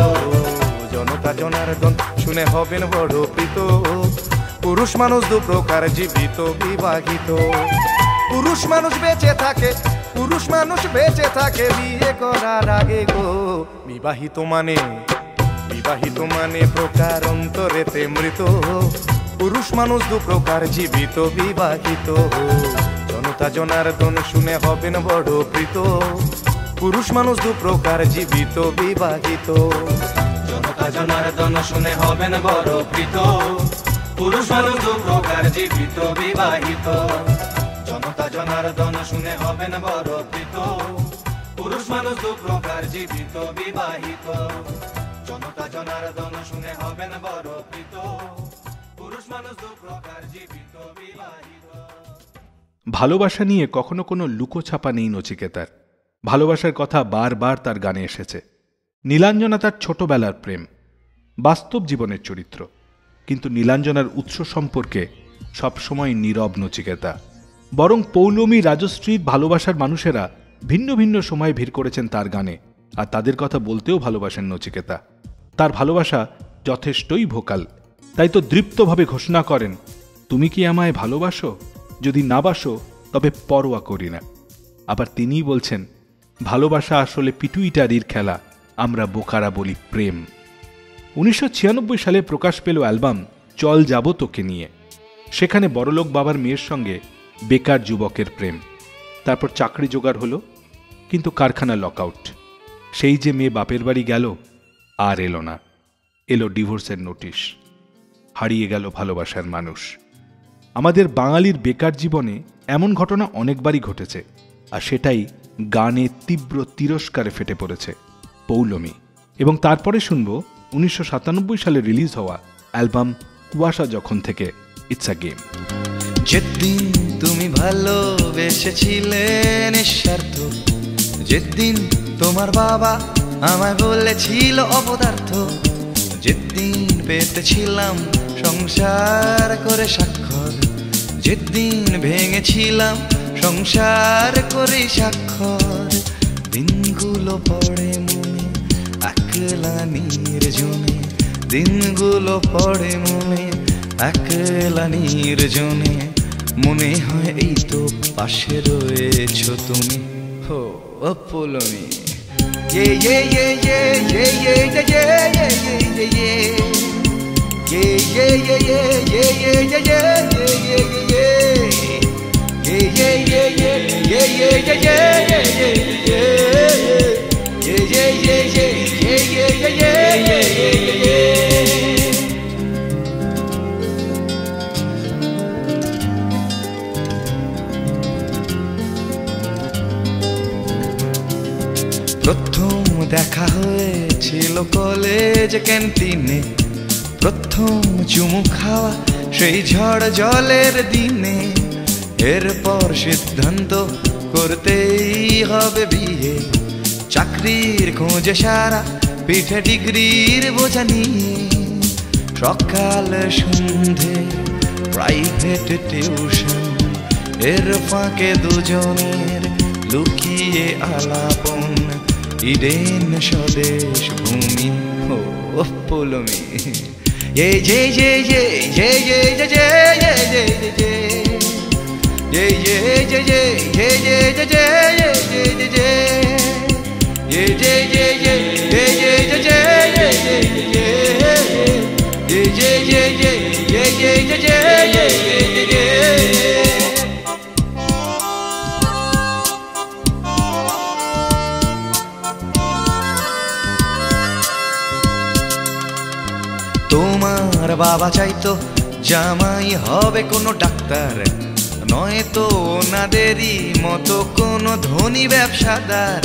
জনতা জনার্দন শুনে হবেন বড় প্রীত। পুরুষ মানুষ দু প্রকার, জীবিত বিবাহিত। পুরুষ মানুষ বেঁচে থাকে, পুরুষ মানুষ বেঁচে থাকে বিয়ে করার আগে গো। বিবাহিত মানে, বিবাহিত মানে প্রকার অন্তরেতে মৃত। পুরুষ মানুষ দু প্রকার, জীবিত বিবাহিত। জনতা জনার্দন শুনে হবেন বড় প্রীত। পুরুষ মানুষ দু প্রকার, জীবিত বিবাহিত। জনতা জনার্দন শুনে হবেন বড় প্রীত। পুরুষ মানুষ দু প্রকার, জীবিত বিবাহিত। জনতা জনার্দন শুনে হবেন বড় প্রীত। পুরুষ মানুষ দু প্রকার, জীবিত বিবাহিত। জনতা জনার্দন শুনে হবেন বড় প্রীত। পুরুষ মানুষ দু প্রকার, জীবিত বিবাহিত। ভালোবাসা নিয়ে কখনো কোনো লুকোছাপা নেই নচিকেতার। ভালোবাসার কথা বারবার তার গানে এসেছে। নীলাঞ্জনা তার ছোটবেলার প্রেম, বাস্তব জীবনের চরিত্র। কিন্তু নীলাঞ্জনার উৎস সম্পর্কে সবসময় নীরব নচিকেতা। বরং পৌলমী, রাজশ্রীর ভালোবাসার মানুষেরা ভিন্ন ভিন্ন সময়ে ভিড় করেছেন তার গানে, আর তাদের কথা বলতেও ভালোবাসেন নচিকেতা। তার ভালোবাসা যথেষ্টই ভোকাল। তাই তো দৃপ্তভাবে ঘোষণা করেন, তুমি কি আমায় ভালোবাসো? যদি না বাসো তবে পরোয়া করি না। আবার তিনিই বলছেন, ভালোবাসা আসলে পিটুইটারির খেলা, আমরা বোকারা বলি প্রেম। 1996 সালে প্রকাশ পেল অ্যালবাম চল যাব তোকে নিয়ে। সেখানে বড়লোক বাবার মেয়ের সঙ্গে বেকার যুবকের প্রেম। তারপর চাকরি জোগাড় হলো, কিন্তু কারখানা লকআউট। সেই যে মেয়ে বাপের বাড়ি গেল, আর এলো না। এলো ডিভোর্সের নোটিশ। হারিয়ে গেল ভালোবাসার মানুষ। আমাদের বাঙালির বেকার জীবনে এমন ঘটনা অনেকবারই ঘটেছে, আর সেটাই গানে তীব্র তিরস্কারে ফেটে পড়েছে পৌলমী। এবং তারপরে শুনব 1997 সালে রিলিজ হওয়া অ্যালবাম কুয়াশা যখন থেকে ইটস আ গেম। যেদিন তুমি ভালোবেসেছিলে নিঃস্বার্থ, যেদিন তোমার বাবা আমায় বলেছিল অপদার্থ, যেদিন পেতেছিলাম সংসার করে স্বাক্ষর, যেদিন ভেঙেছিলাম সংসার করে স্বাক্ষর, দিনগুলো পড়ে মনে একলা নির্জনে, দিনগুলো পড়ে মনে একলা নির্জনে, মনে হয় এই তো পাশে রয়েছ তুমি। হো পৌলমী, ये ये ये ये ये ये ये ये ये ये প্রথম দেখা হয়েছিল কলেজ ক্যান্টিনে, প্রথম চুমু খাওয়া সেই ঝড় জলের দিনে, এরপর সিদ্ধান্ত করতেই হবে বিয়ে, চাকরির খোঁজে সারা পিঠে ডিগ্রির বোঝা নিয়ে, সকাল সন্ধে প্রাইভেট টিউশন, এর ফাঁকে দুজনের লুকিয়ে আলাপন, ইডেন স্বদেশ ভূমি। ও পৌলমী, ये ये ये ये ये ये ये ये ये ये ये ये ये ये ये তোমার বাবা চাইতো জামাই হবে কোনো ডাক্তার, নয়তো ওনাদেরই মতো কোনো ধনী ব্যবসাদার,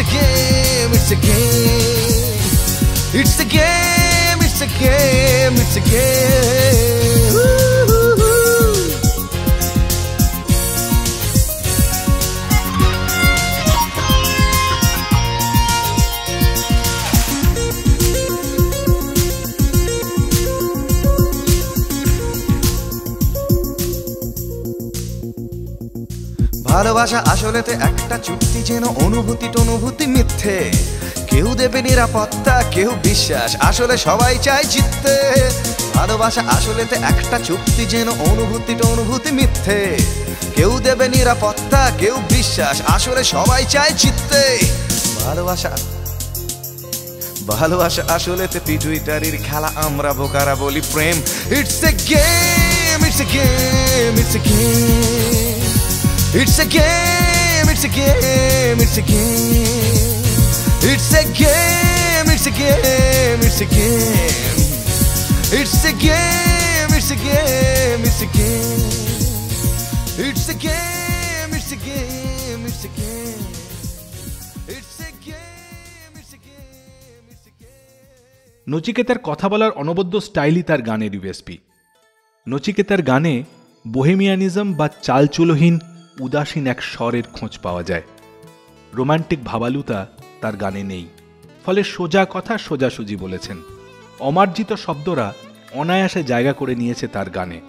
a game, it's a game. It's a game, it's a game, it's a game. Woo-hoo-hoo. ভালোবাসা আসলেতে একটা চুক্তি, যেন অনুভূতি টনুভূতি মিথ্যে। কেউ দেবে নিরাপত্তা, কেউ বিশ্বাস, আসলে সবাই চায় জিততে। ভালোবাসা আসলেতে একটা চুক্তি, যেন অনুভূতি টনুভূতি মিথ্যে। কেউ দেবে নিরাপত্তা, কেউ বিশ্বাস, আসলে সবাই চায় জিততে। ভালোবাসা ভালোবাসা আসলেতে পিটুইটারির খেলা, আমরা বোকারা বলি প্রেম। It's a game, it's a game, it's a game. It's a game, it's a game, it's a game. It's a game, it's a game, it's a game. It's a game, it's a game, it's a game. It's a game, it's a game, it's a game. It's a game, it's a game, it's a game. নচিকেতার কথা বলার অনবদ্য স্টাইলই তার গানের ইউএসপি। নচিকেতার গানে বোহেমিয়ানিজম বা চালচুলোহীন উদাসীন এক স্বরের খোঁজ পাওয়া যায়। রোমান্টিক ভাবালুতা তার গানে নেই, ফলে সোজা কথা সোজাসুজি বলেছেন। অমার্জিত শব্দরা অনায়াসে জায়গা করে নিয়েছে তার গানে।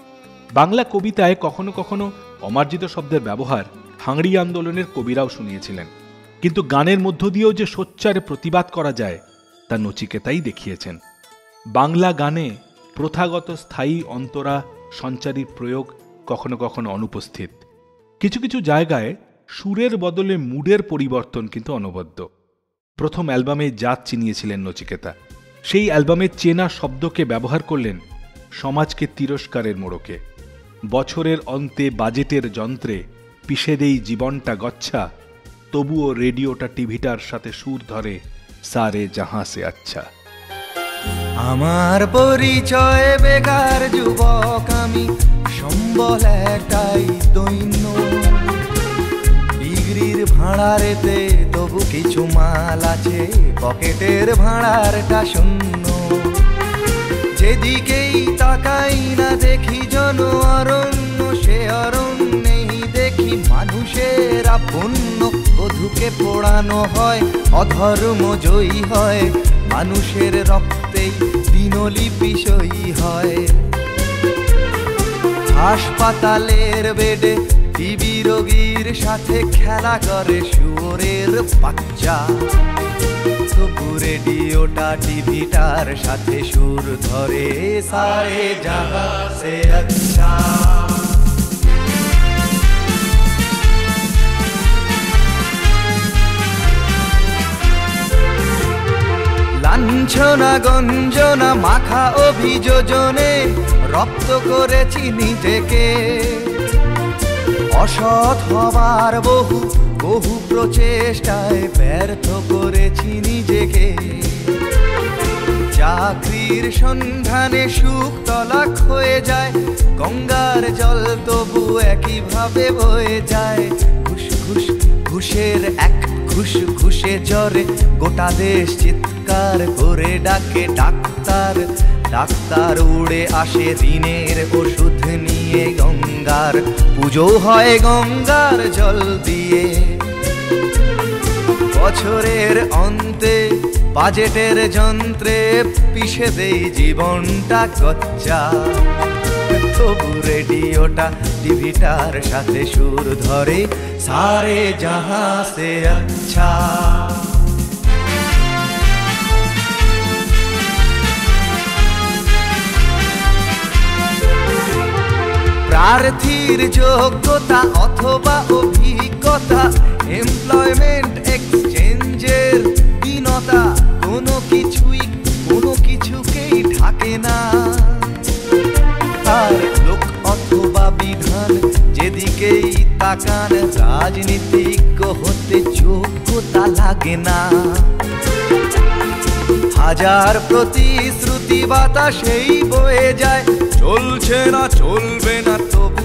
বাংলা কবিতায় কখনো কখনো অমার্জিত শব্দের ব্যবহার হাংরি আন্দোলনের কবিরাও শুনিয়েছিলেন, কিন্তু গানের মধ্য দিয়েও যে সোচ্চারে প্রতিবাদ করা যায় তা নচিকেতাই দেখিয়েছেন। বাংলা গানে প্রথাগত স্থায়ী অন্তরা সঞ্চারীর প্রয়োগ কখনো কখনো অনুপস্থিত। কিছু কিছু জায়গায় সুরের বদলে মুডের পরিবর্তন কিন্তু অনবদ্য। প্রথম অ্যালবামে জাত চিনিয়েছিলেন নচিকেতা। সেই অ্যালবামের চেনা শব্দকে ব্যবহার করলেন সমাজকে তিরস্কারের মোড়কে। বছরের অন্তে বাজেটের যন্ত্রে পিষে দেই জীবনটা গচ্ছা, তবুও রেডিওটা টিভিটার সাথে সুর ধরে সারে জাহাঁ সে আচ্ছা। আমার পরিচয় বেকার যুবক আমি, সম্বল একটাই দৈন্য। ডিগ্রির ভাড়ারেতে তবু কিছু মাল আছে, পকেটের ভাড়ারটা শূন্য। যেদিকেই তাকাই না দেখি জন অরণ্য, সে অরণ্যেই দেখি মানুষের আপন্য। বধূকে পোড়ানো হয়, অধর্ম জয়ী হয়, মানুষের রক্তেই দিনলিপি সই হয়। হাসপাতালের বেডে টিবি রোগীর সাথে খেলা করে শুয়োরের বাচ্চা, তবু রেডিওটা টিভিটার সাথে সুর ধরে সারে জাহাঁ সে আচ্ছা। লাঞ্ছনা গঞ্জনা মাখা অভিযোজনে রপ্ত করেছি নিজেকে। অসৎ হবার বহু বহু প্রচেষ্টায় ব্যর্থ করেছি নিজেকে। চাকরির সন্ধানে সুখ তলাক হয়ে যায়, গঙ্গার জল তবু একইভাবে বয়ে যায়। ঘুষ ঘুষ ঘুষের এক ঘুষ ঘুষে জ্বরে গোটা দেশ চিৎকার করে ডাকে ডাক্তার। ডাক্তার উড়ে আসে ঋণের ওষুধ নিয়ে গঙ্গার, পুজো হয় গঙ্গার জল দিয়ে। বছরের অন্তে বাজেটের যন্ত্রে পিষে দেই জীবনটা গচ্চা, তবু রেডিওটা টিভিটার সাথে সুর ধরে সারে জাহাঁ সে আচ্ছা। প্রার্থীর যোগ্যতা অথবা অভিজ্ঞতা, এমপ্লয়মেন্ট এক্সচেঞ্জের বিনতা, কোনো কিছুকেই ঢাকে না। আর লোক অথবা বিধান যেদিকেই তাকান, রাজনীতিজ্ঞ হতে যোগ্যতা লাগে না। হাজার প্রতিশ্রুতি বাতাসেই বয়ে যায়, চলছে না চলবে না তবু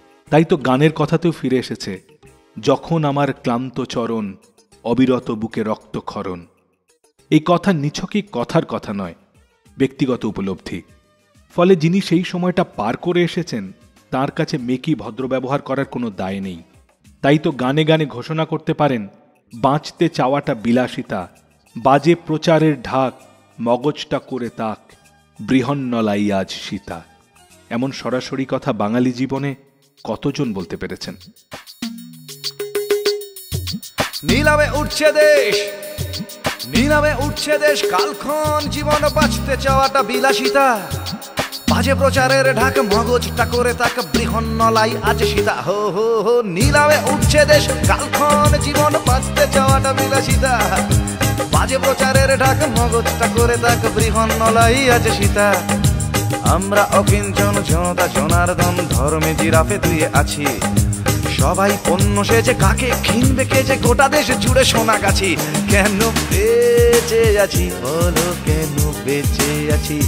তাই তো গানের কথাতেও ফিরে এসেছে, যখন আমার ক্লান্ত চরণ, অবিরত বুকে রক্তক্ষরণ। এই কথা নিছকই কথার কথা নয়, ব্যক্তিগত উপলব্ধি। ফলে যিনি সেই সময়টা পার করে এসেছেন তার কাছে মেকি ভদ্র ব্যবহার করার কোনো দায় নেই। তাই তো গানে গানে ঘোষণা করতে পারেন, বাঁচতে চাওয়াটা বিলাসিতা, বাজে প্রচারের ঢাক, মগজটা করে তাক, বৃহন্নলাই আজ সীতা। এমন সরাসরি কথা বাঙালি জীবনে কতজন বলতে পেরেছেন? নীলামে উঠছে দেশ, নীলামে উঠছে দেশ, কালক্ষণ জীবন বাঁচতে চাওয়াটা বিলাসিতা, বাজে প্রচারের ঢাক, মগজটা করে তাক, বৃহন্নলাই আজ সীতা। হো হো হো, নীলামে উঠছে দেশ, কালক্ষণ জীবন বাঁচতে চাওয়াটা বিলাসিতা, বাজে প্রচারের ঢাক, মগজটা করে তাক, বৃহন্নলাই আজ সীতা। আমরা অকিঞ্চন জনতা জনার্দন, ধর্মে জিরাফে ধুয়ে আছি, সবাই পণ্য সেজে, কাকে কিনবে কে যে, গোটা দেশ জুড়ে সোনাগাছি। কেন বেঁচে আছি বলো, কেন বেঁচে আছি,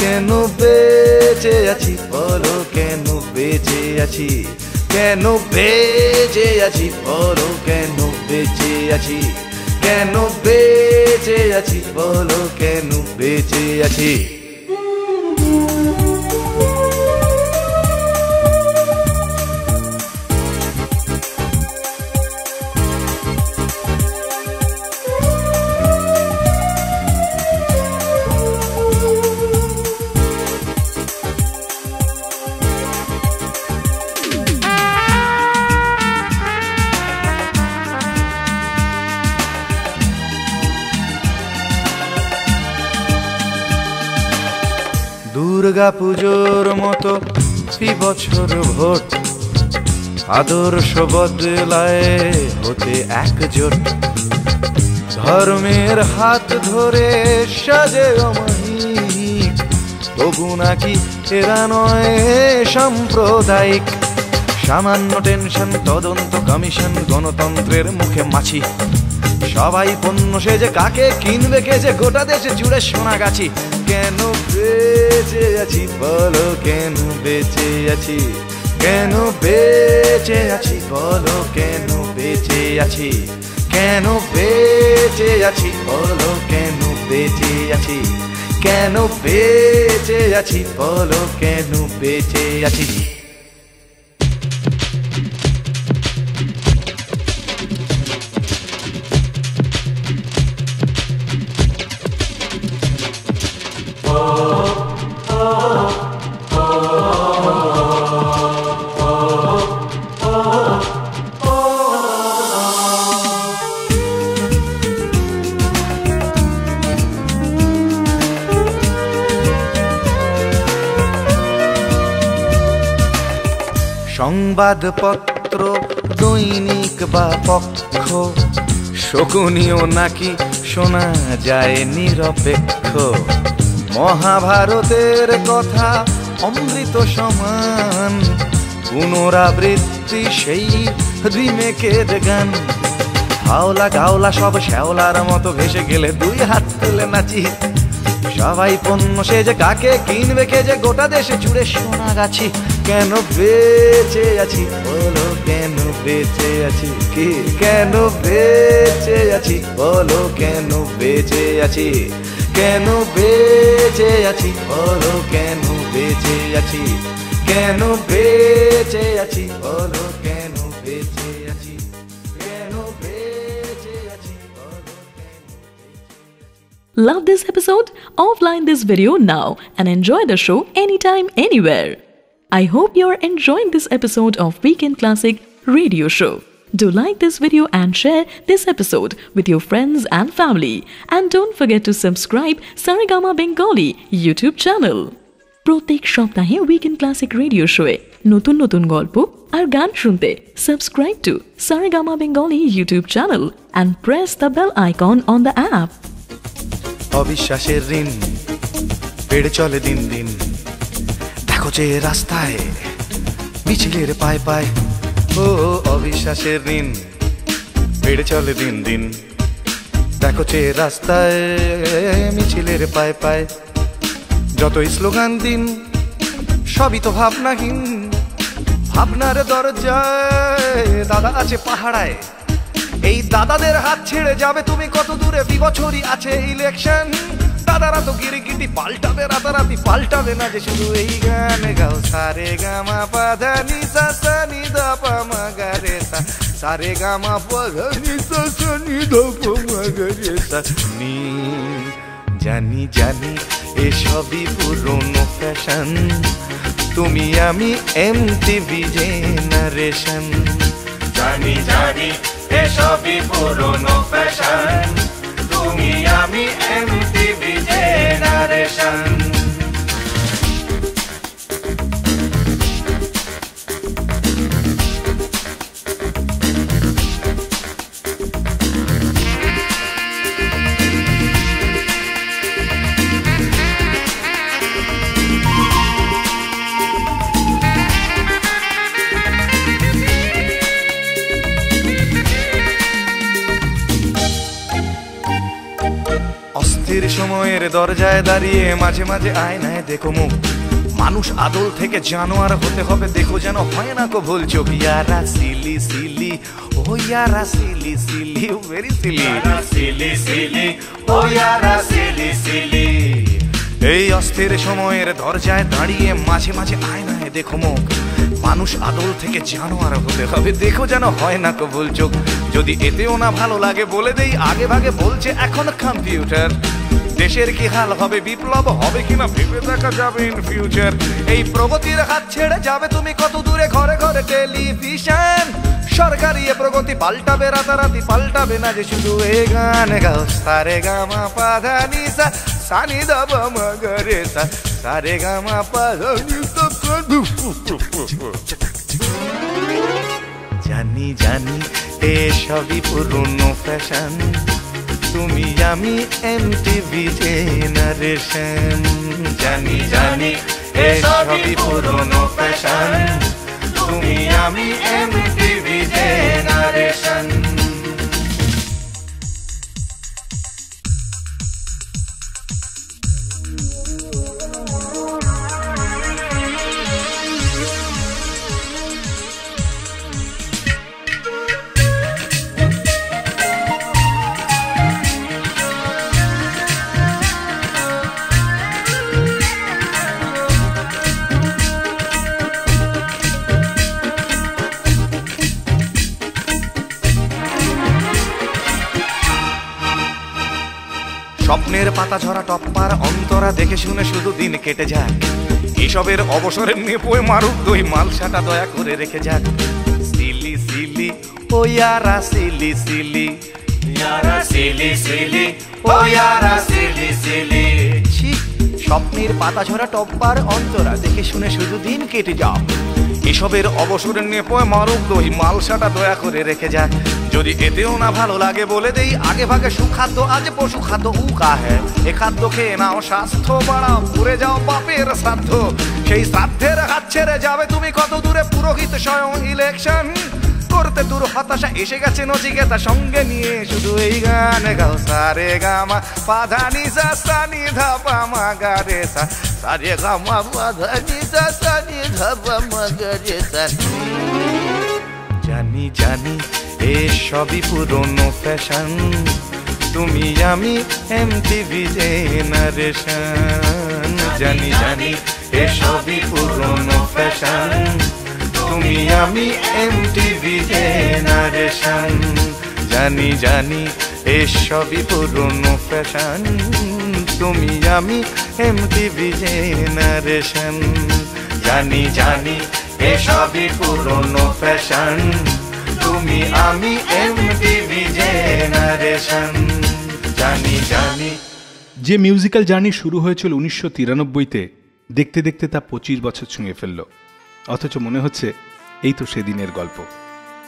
কেন বেঁচে আছি বলো, কেন বেঁচে আছি, কেন বেঁচে আছি বলো, কেন বেঁচে আছি, কেন বেঁচে আছি বলো, কেন বেঁচে আছি। দুর্গা পুজোর মতো বছর ভোট, আদর্শ বদলায় হতে একজোট, ধর্মের হাত ধরে সাজে অমায়িক, তবু নাকি এরা নয় সাম্প্রদায়িক। সামান্য টেনশন, তদন্ত কমিশন, গণতন্ত্রের মুখে মাছি, সবাই পণ্য সেজে, কাকে কিনবে কে যে, গোটা দেশে জুড়ে সোনাগাছি। কেন বেঁচে আছি বলো, কেন বেঁচে আছি, কেন বেঁচে আছি বলো, কেন বেঁচে আছি, কেন বেঁচে আছি বলো, কেন বেঁচে আছি, কেন বেঁচে আছি বলো, কেন বেঁচে আছি। সংবাদপত্র, দৈনিক বা পক্ষ, শকুনিও নাকি শোনা যায় নিরপেক্ষ। মহাভারতের কথা অমৃত সমান, পুনরাবৃত্তি সেই রিমেকের গান। হাওলা গাওলা সব শ্যাওলার মতো ভেসে গেলে দুই হাত তুলে নাচি, সবাই পণ্য সেজে, কাকে কিনবে কে যে, গোটা দেশে জুড়ে সোনাগাছি। কেন বেঁচে আছি বলো, কেন বেঁচে আছি, কি কেন বেঁচে আছি বলো, কেন বেঁচে আছি, কেন বেঁচে আছি বলো, কেন বেঁচে আছি, কেন বেঁচে আছি বলো, কেন বেঁচে আছি, কেন বেঁচে আছি বলো, কেন বেঁচে আছি। Love this episode? Offline this video now and enjoy the show anytime, anywhere. I hope you're enjoying this episode of Weekend Classic Radio Show. Do like this video and share this episode with your friends and family. And don't forget to subscribe Saregama Bengali YouTube channel. প্রত্যেক সপ্তাহে উইকেন্ড ক্লাসিক রেডিও শোয়ে নতুন নতুন গল্প আর গান শুনতে subscribe to Saregama Bengali YouTube channel and press the bell icon on the app. অবিশ্বাসের ঋণ বেড়ে চলে দিন দিন, দেখো যে রাস্তায় মিছিলের পায় পায়। ও অবিশ্বাসের ঋণ বেড়ে চলে দিন দিন, দেখো যে রাস্তায় মিছিলের পায় পায়। যতই স্লোগান দিন সবই তো ভাবনাহীন, ভাবনার দরজায় দাদা আছে পাহাড়ায়, এই দাদাদের হাত ছেড়ে যাবে তুমি কত দূরে, বিবছরই আছে ইলেকশন। দাদারা তো গিরিগিটি পাল্টাবে, রাতারাতি পাল্টাবে না যে শুধু এই গান গাও। সারে গামা পাধা নি সা সা নি ধা পা মা গা রে সা, সারে গামা পাধা নি সা সা নি ধা পা মা গা রে সা নি। জানি জানি এসবই পুরনো ফ্যাশন, তুমি আমি এমটিভি জেনারেশন। জানি জানি এসবই পুরনো ফ্যাশন, তুমি আমি এমটিভি জেনারেশন। অস্থির সময়ের দরজায় দাঁড়িয়ে মাঝে মাঝে আয়নায় দেখো মুখ, মানুষ আদল থেকে জানোয়ার হতে হবে, দেখো যেন হয় না কো ভুল চোখ। ইয়ারা সিলি সিলি ও ইয়ারা silly silly, very silly silly silly ও ইয়ারা সিলি সিলি। এই অস্থির সময়ের দরজায় দাঁড়িয়ে মাঝে মাঝে আয়নায় দেখো মুখ, মানুষ আদল থেকে জানোয়ার হতে হবে, দেখো যেন হয় না কো ভুল চোখ। যদি এতেও না ভালো লাগে বলে দেই আগে ভাগে, বলছে এখন কম্পিউটার। দেশের কি হাল হবে, বিপ্লব হবে কিনা ভেবে দেখা যাবে ইন ফিউচার। এই প্রগতির হাত ছেড়ে যাবে তুমি কত দূরে, ঘরে ঘরে টেলিভিশন। সরকারি এ প্রগতি পাল্টাবে, রাতারাতি পাল্টাবে না যে শুধু এই গান গাও। সারে গামা পাধা নি সা সা নি ধা পা মা গা রে সা, সারে গামা পাধা নি সা সা ধু। জানি জানি এসবই পুরনো ফ্যাশন, তুমি আমি এমটিভি জেনারেশন। জানি জানি এসবই পুরনো ফ্যাশন, তুমি আমি এমটিভি জেনারেশন। স্বপ্নের পাতা ঝরা টপ্পার অন্তরা দেখে শুনে শুধু দিন কেটে যাক, এসবের অবসরের নেপোয় মারুক দই মালসাটা দয়া করে রেখে যাক। সিলি সিলি ও ইয়ারা সিলি সিলি, ইয়ারা সিলি সিলি ও ইয়ারা সিলি সিলি। স্বপ্নের পাতা ঝরা টপ্পার অন্তরা দেখে শুনে শুধু দিন কেটে যাক, এসবের অবসরের নেপোয় মারুক দই মালসাটা দয়া করে রেখে যাক। যদি এতেও না ভালো লাগে বলে দেই আগে ভাগে, সুখাদ্য আজ পশু খাদ্য উকা হ্যাঁ, এ খাদ্য খেয়ে নাও স্বাস্থ্য বাড়াও, পুরে যাও বাপের শ্রাদ্ধ। সেই শ্রাদ্ধের হাত ছেড়ে যাবে তুমি কত দূরে, পুরোহিত স্বয়ং ইলেকশন করতে দূর হতাশা এসে গেছে নচিকেতা সঙ্গে নিয়ে, শুধু এই গান গাও। সারে গামা পাধা নি সা সা নি ধা পা মা গা রে সা, সারে গামা পাধা নি সা সা নি ধা পা মা গা রে সা। জানি জানি এসবই পুরনো ফ্যাশন, তুমি আমি এমটিভি জেনারেশন। জানি জানি এসবই পুরনো ফ্যাশন, তুমি আমি এমটিভি জেনারেশন। জানি জানি এসবই পুরনো ফ্যাশন, তুমি আমি এমটিভি জেনারেশন। জানি জানি এসবই পুরনো ফ্যাশন, তুমি আমি এমটিভি জেনারেশন। জানি জানি। যে মিউজিক্যাল জার্নি শুরু হয়েছিল 1993-তে, দেখতে দেখতে তা 25 বছর ছুঁয়ে ফেলল, অথচ মনে হচ্ছে এই তো সেদিনের গল্প।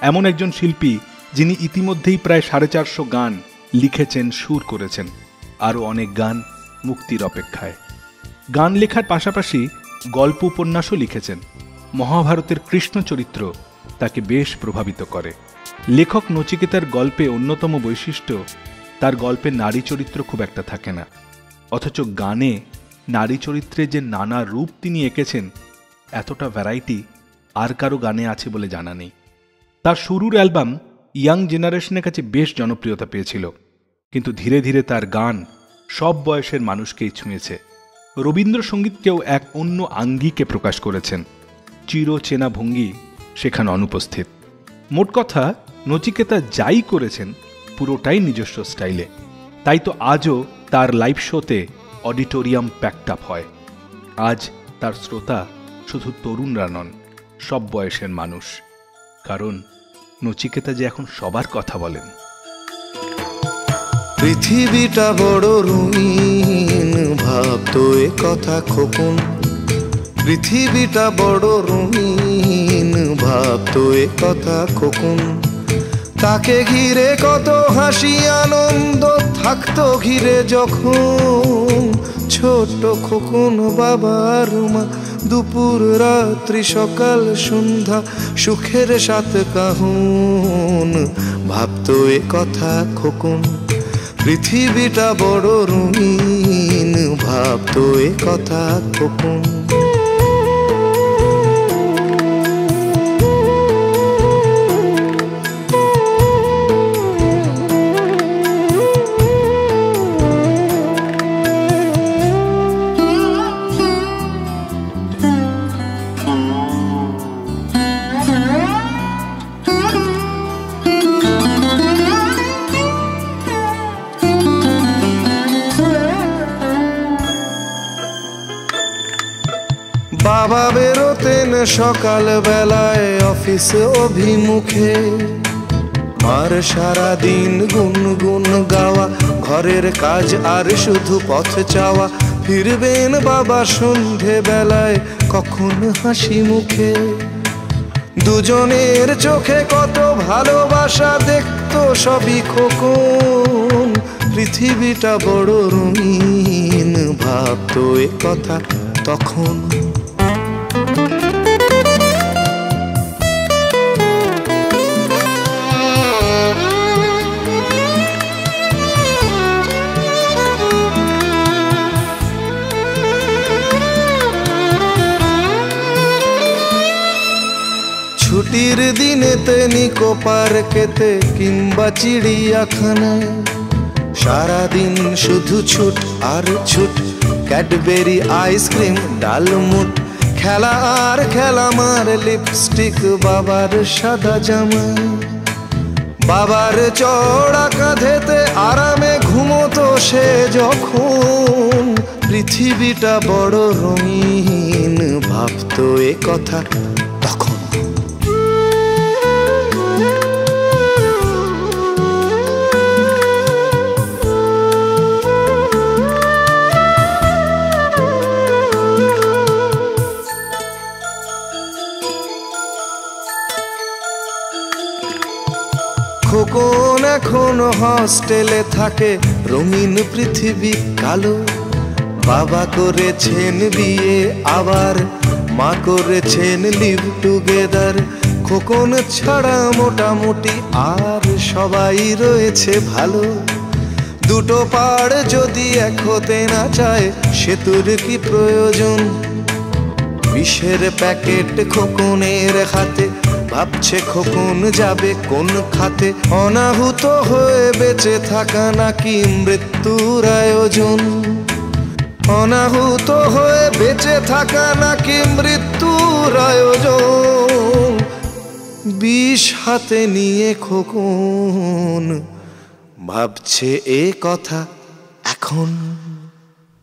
এমন একজন শিল্পী যিনি ইতিমধ্যেই প্রায় 450 গান লিখেছেন, সুর করেছেন, আরও অনেক গান মুক্তির অপেক্ষায়। গান লেখার পাশাপাশি গল্প উপন্যাসও লিখেছেন। মহাভারতের কৃষ্ণ চরিত্র তাকে বেশ প্রভাবিত করে। লেখক নচিকেতার গল্পে অন্যতম বৈশিষ্ট্য, তার গল্পে নারী চরিত্র খুব একটা থাকে না, অথচ গানে নারী চরিত্রে যে নানা রূপ তিনি এঁকেছেন, এতটা ভ্যারাইটি আর কারো গানে আছে বলে জানা নেই। তার শুরুর অ্যালবাম ইয়াং জেনারেশনের কাছে বেশ জনপ্রিয়তা পেয়েছিল, কিন্তু ধীরে ধীরে তার গান সব বয়সের মানুষকেই ছুঁয়েছে। রবীন্দ্রসঙ্গীতকেও এক অন্য আঙ্গিকে প্রকাশ করেছেন। চিরচেনা ভঙ্গি সেখানে অনুপস্থিত। মোট কথা, নচিকেতা যাই করেছেন পুরোটাই নিজস্ব স্টাইলে। তাই তো আজও তার লাইভ শোতে অডিটোরিয়াম প্যাকড আপ হয়। আজ তার শ্রোতা শুধু তরুণরা নন, সব বয়সের মানুষ। কারণ নচিকেতা যে এখন সবার কথা বলেন। পৃথিবীটা বড় রঙিন, ভাবতো এ কথা খোকন। পৃথিবীটা বড় রঙিন, ভাবতো এ কথা খোকন। তাকে ঘিরে কত হাসি আনন্দ থাকতো ঘিরে যখন। ছোট খোকন বাবার মা, দুপুর রাত্রি সকাল সন্ধ্যা সুখের সাথে কাহন। ভাবতো এ কথা খোকন। পৃথিবীটা বড় রঙিন, ভাবতো এ কথা খোকন। বাবা বেরোতেন সকাল বেলায় অফিস অভিমুখে। মার সারাদিন গুনগুন গাওয়া, ঘরের কাজ আর শুধু পথ চাওয়া। ফিরবেন বাবা সন্ধে বেলায় কখন হাসি মুখে। দুজনের চোখে কত ভালোবাসা দেখতো সবই খোকন। পৃথিবীটা বড় রঙিন, ভাবতো এ কথা তখন। ছুটির দিনেতে নিকো পার্কেতে কিংবা চিড়িয়াখানায় সারাদিন শুধু ছুট আর ছুট। ক্যাডবেরি আইসক্রিম ডালমুট, খেলা আর খেলা, মার লিপস্টিক বাবার সাদা জামা। বাবার চড়া কাঁধেতে আরামে ঘুমোতো সে যখন। পৃথিবীটা বড় রঙিন, ভাবতো এ কথা তখন। খোকন এখন হস্টেলে থাকে, রঙিন পৃথিবী কালো। বাবা করেছেন বিয়ে, আবার মা করেছেন লিভ টুগেদার। খোকন ছাড়া মোটামুটি আর সবাই রয়েছে ভালো। দুটো পাড় যদি এক হতে না চায় সেতুর কি প্রয়োজন। বিষের প্যাকেট খোকনের হাতে, ভাবছে খোকন যাবে কোন খাতে। অনাহুত হয়ে বেঁচে থাকা নাকি মৃত্যুর আয়োজন। অনাহুত হয়ে বেঁচে থাকা নাকি মৃত্যুর আয়োজন। বিষ হাতে নিয়ে খোকন ভাবছে এ কথা এখন।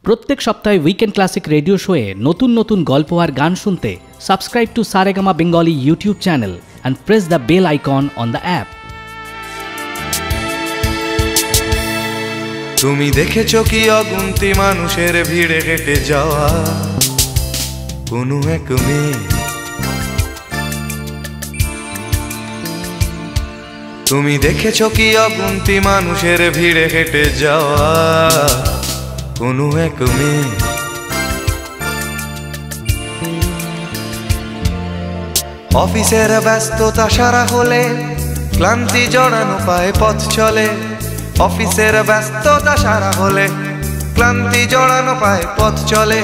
প্রত্যেক সপ্তাহে উইকেন্ড ক্লাসিক রেডিও শোয়ে নতুন নতুন গল্প আর গান শুনতে subscribe to Saregama Bengali YouTube channel and press the bell icon on the app. তুমি দেখেছো কি অগুন্তি মানুষের ভিড়ে হেঁটে যাওয়া কোনো এক মেয়ে? তুমি দেখেছো কি অগুন্তি মানুষের ভিড়ে হেঁটে যাওয়া কোনো এক মেয়ে? অফিসের ব্যস্ততা সারা হলে ক্লান্তি জড়ানো পায়ে পথ চলে। অফিসের ব্যস্ততা সারা হলে ক্লান্তি জড়ানো পায়ে পথ চলে।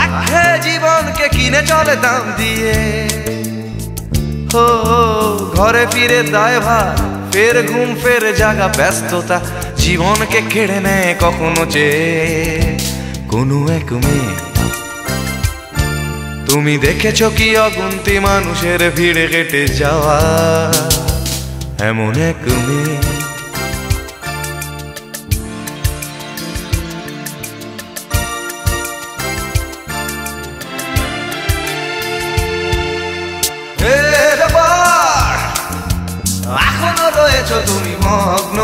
আখে জীবনকে কিনে চলে দাম দিয়ে। ও ঘরে ফিরে দায়ভার, ফের ঘুম ফের জাগা ব্যস্ততা, জীবনকে কেড়ে নেয় কখনো চেয়ে কোনো এক মেয়ে। তুমি দেখেছো কি অগুন্তি মানুষের ভিড়ে কেটে যাওয়া এমন এক মেয়ে। এখনো রয়েছো তুমি মগ্ন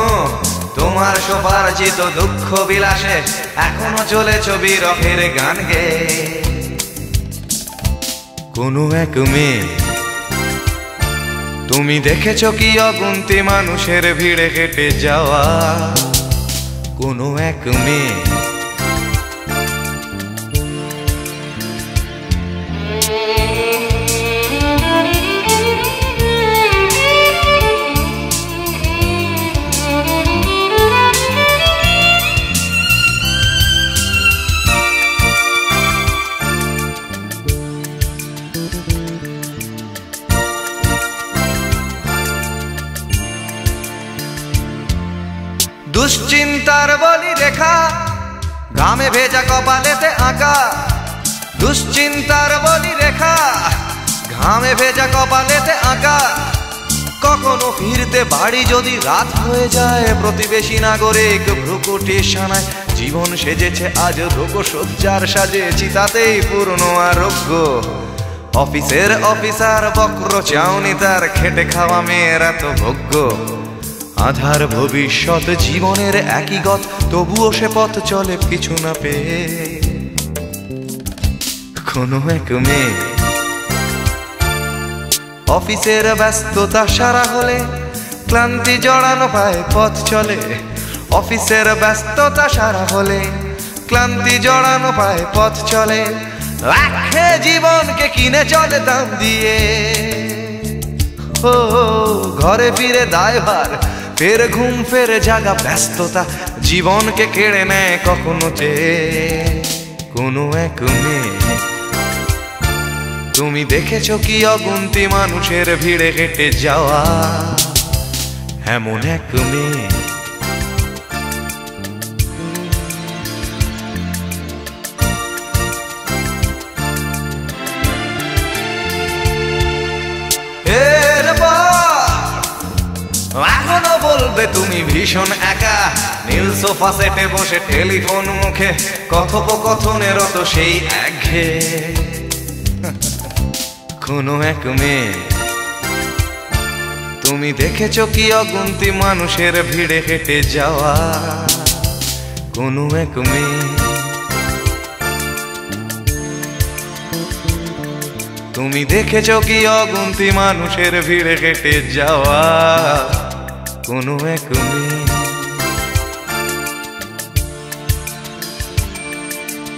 তোমার সোপার্জিত দুঃখ বিলাসে, এখনো চলেছো বিরহের গান গেয়ে কোনো এক মেয়ে। তুমি দেখেছো কি অগুন্তি মানুষের ভিড়ে কেটে যাওয়া কোনো এক মেয়ে। দুশ্চিন্তার বলি রেখা ঘামে ভেজা কপালেতে আঁকা, দুশ্চিন্তার বলি রেখা ঘামে ভেজা কপালেতে আঁকা। কখনো ফিরতে বাড়ি যদি রাত হয়ে যায়, প্রতিবেশী নাগরিক ভ্রুকুটি সানায়, জীবন সেজেছে আজ রোগশয্যার সাজে, চিতাতেই পূর্ণ আরোগ্য। অফিসের অফিসার বক্র চাউনি তার, খেটে খাওয়া মেয়েরা তো ভোগ্য। আধার ভবিষ্যৎ জীবনের একই গত, তবুও সে পথ চলে কিছু না পেয়ে কোনো এক মেয়ে। অফিসের ব্যস্ততা সারা হলে ক্লান্তি জড়ানো পায় পথ চলে, অফিসের ব্যস্ততা সারা হলে ক্লান্তি জড়ানো পায় পথ চলে। রাখে জীবনকে কিনে চলে দাম দিয়ে, ও ঘরে ফিরে দায়ভার, ফের ঘুম ফের জাগা ব্যস্ততা, জীবনকে কেড়ে নেয় কখনো চেয়ে কোনো এক মেয়ে। তুমি দেখেছো কি অগুন্তি মানুষের ভিড়ে কেটে যাওয়া এমন এক মেয়ে। এখনো বলবে তুমি ভীষণ একা, নীল সোফা সেটে বসে টেলিফোন মুখে, কথোপকথনের তো সেই একঘেয়ে কোনো এক মেয়ে। তুমি দেখেছো কি অগুন্তি মানুষের ভিড়ে হেঁটে যাওয়া কোনো এক মেয়ে। তুমি দেখেছো কি অগুন্তি মানুষের ভিড়ে হেঁটে যাওয়া কোনো এক মেয়ে।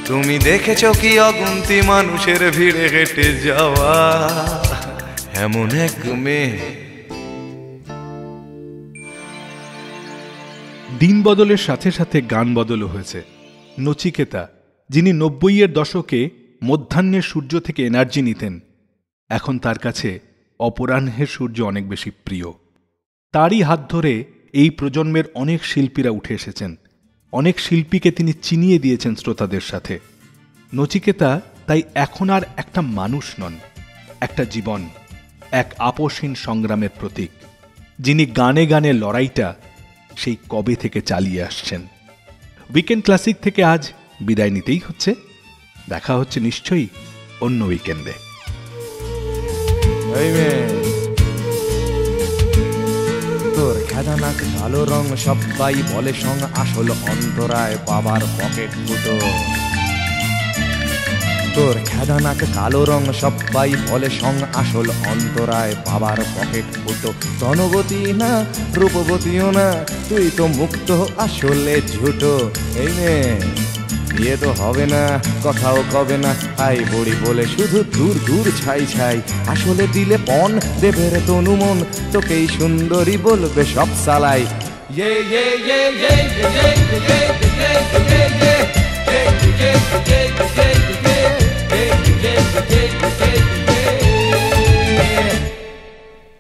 তুমি দেখেছো কি অগুন্তি মানুষের ভিড়ে হেঁটে যাওয়া এমন এক মেয়ে। দিন বদলের সাথে সাথে গান বদলও হয়েছে। নচিকেতা, যিনি ৯০-এর দশকে মধ্যাহ্নের সূর্য থেকে এনার্জি নিতেন, এখন তার কাছে অপরাহ্নের সূর্য অনেক বেশি প্রিয়। তারই হাত ধরে এই প্রজন্মের অনেক শিল্পীরা উঠে এসেছেন, অনেক শিল্পীকে তিনি চিনিয়ে দিয়েছেন শ্রোতাদের সাথে। নচিকেতা তাই এখন আর একটা মানুষ নন, একটা জীবন, এক আপোষহীন সংগ্রামের প্রতীক, যিনি গানে গানে লড়াইটা সেই কবে থেকে চালিয়ে আসছেন। উইকেন্ড ক্লাসিক থেকে আজ বিদায় নিতেই হচ্ছে। দেখা হচ্ছে নিশ্চয়ই অন্য উইকেন্ডে। তোর খেদানাক কালো রং সবাই বলে সং, আসল অন্তরায় বাবার পকেট ফুটো। তোর খেদানাক কালো রং সবাই বলে সং, আসল অন্তরায় বাবার পকেট ফুটো। ধনবতী না রূপবতীও না, তুই তো মুক্ত আসলে ঝুটো। এই মেয়ে বিয়ে তো হবে না, কথাও কবে না, আই বড়ি বলে শুধু দূর দূর ছাই ছাই। আসলে দিলে পণ দেবের তনু মন, তোকেই সুন্দরী বলবে সব সালাই।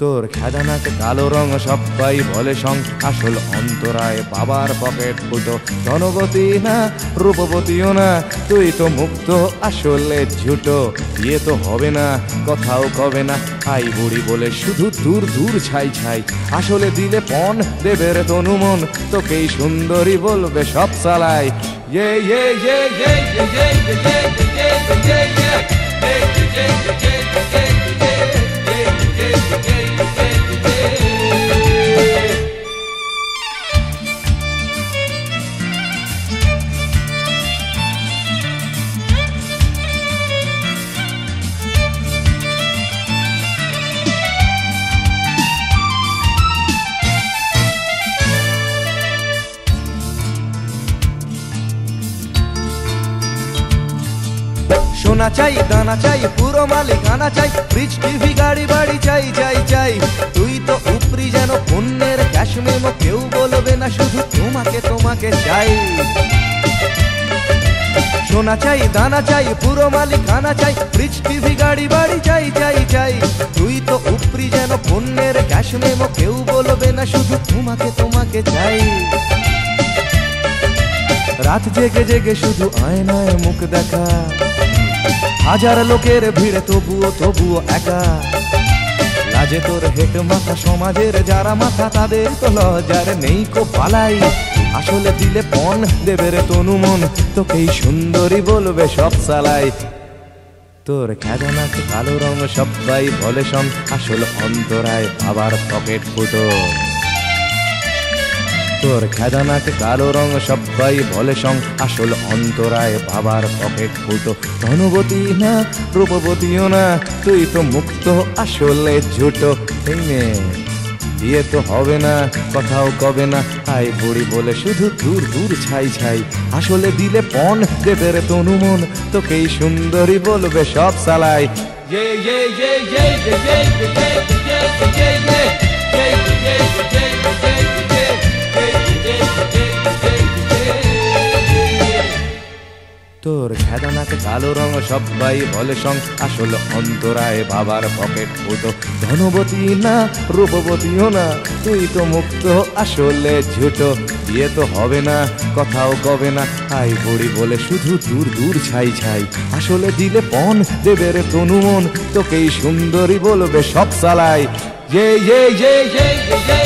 তোর খেদানাকে কালো রং সবাই বলে সং, আসল অন্তরায় বাবার পকেট ফুটো। ধনবতী না রূপবতীও না, তুই তো মুক্ত আসলে ঝুটো। বিয়ে তো হবে না কথাও কবে না, আই বুড়ি বলে শুধু দূর দূর ছাই ছাই। আসলে দিলে পণ দেবে রে তনু মন, তোকেই সুন্দরী বলবে সব চালায়। ইয়ে ইয়ে ইয়ে ইয়ে ইয়ে ইয়ে ইয়ে ইয়ে সোনা চাই দানা চাই পুরো মালিকানা চাই, ফ্রিজ টিভি গাড়ি বাড়ি চাই চাই চাই। তুই তো উপরি যেন পুণ্যের ক্যাশ মেমো, কেউ বলবে না শুধু তোমাকে তোমাকে চাই। সোনা চাই দানা চাই পুরো মালিকানা চাই, ফ্রিজ টিভি গাড়ি বাড়ি চাই চাই চাই। তুই তো উপরি যেন পুণ্যের ক্যাশ মেমো, কেউ বলবে না শুধু তোমাকে তোমাকে চাই। রাত জেগে জেগে শুধু আয়নায় মুখ দেখা, হাজার লোকের ভিড়ে তবুও তবুও একা। লাজে তোর হেট মাথা, সমাজের যারা মাথা তাদের তো লজ্জার নেই কো পালাই। আসলে দিলে পণ দেবে রে তনু মন, তোকেই সুন্দরী বলবে সব চালাই। তোর খেদানাকে কালো রং সবাই বলে সং, আসল অন্তরায় বাবার পকেট ফুটো। তোর খেদানাকে কালো রং সবাই বলে সং, আসল অন্তরায় বাবার পকেট ফুটো। ধনবতী না রূপবতীও না, তুই তো মুক্ত আসলে ঝুটো। বিয়ে তো হবে না কথাও কবে না, আই বুড়ি বলে শুধু দূর দূর ছাই ছাই। আসলে দিলে পণ দেবে রে তনু মন, তোকেই সুন্দরী বলবে সব চালায়। ইয়ে ইয়ে ইয়ে ইয়ে ইয়ে ইয়ে ইয়ে ইয়ে তোর খেদানাকে কালো রং সবাই বলে সং, আসল অন্তরায় বাবার পকেট ফুটো। ধনবতী না রূপবতীও না, তুই তো মুক্ত আসলে ঝুটো। বিয়ে তো হবে না কথাও কবে না, আই বুড়ি বলে শুধু দূর দূর ছাই ছাই। আসলে দিলে পণ দেবে রে তনু মন, তোকেই সুন্দরী বলবে সব চালায়। ইয়ে ইয়ে ইয়ে ইয়ে ইয়ে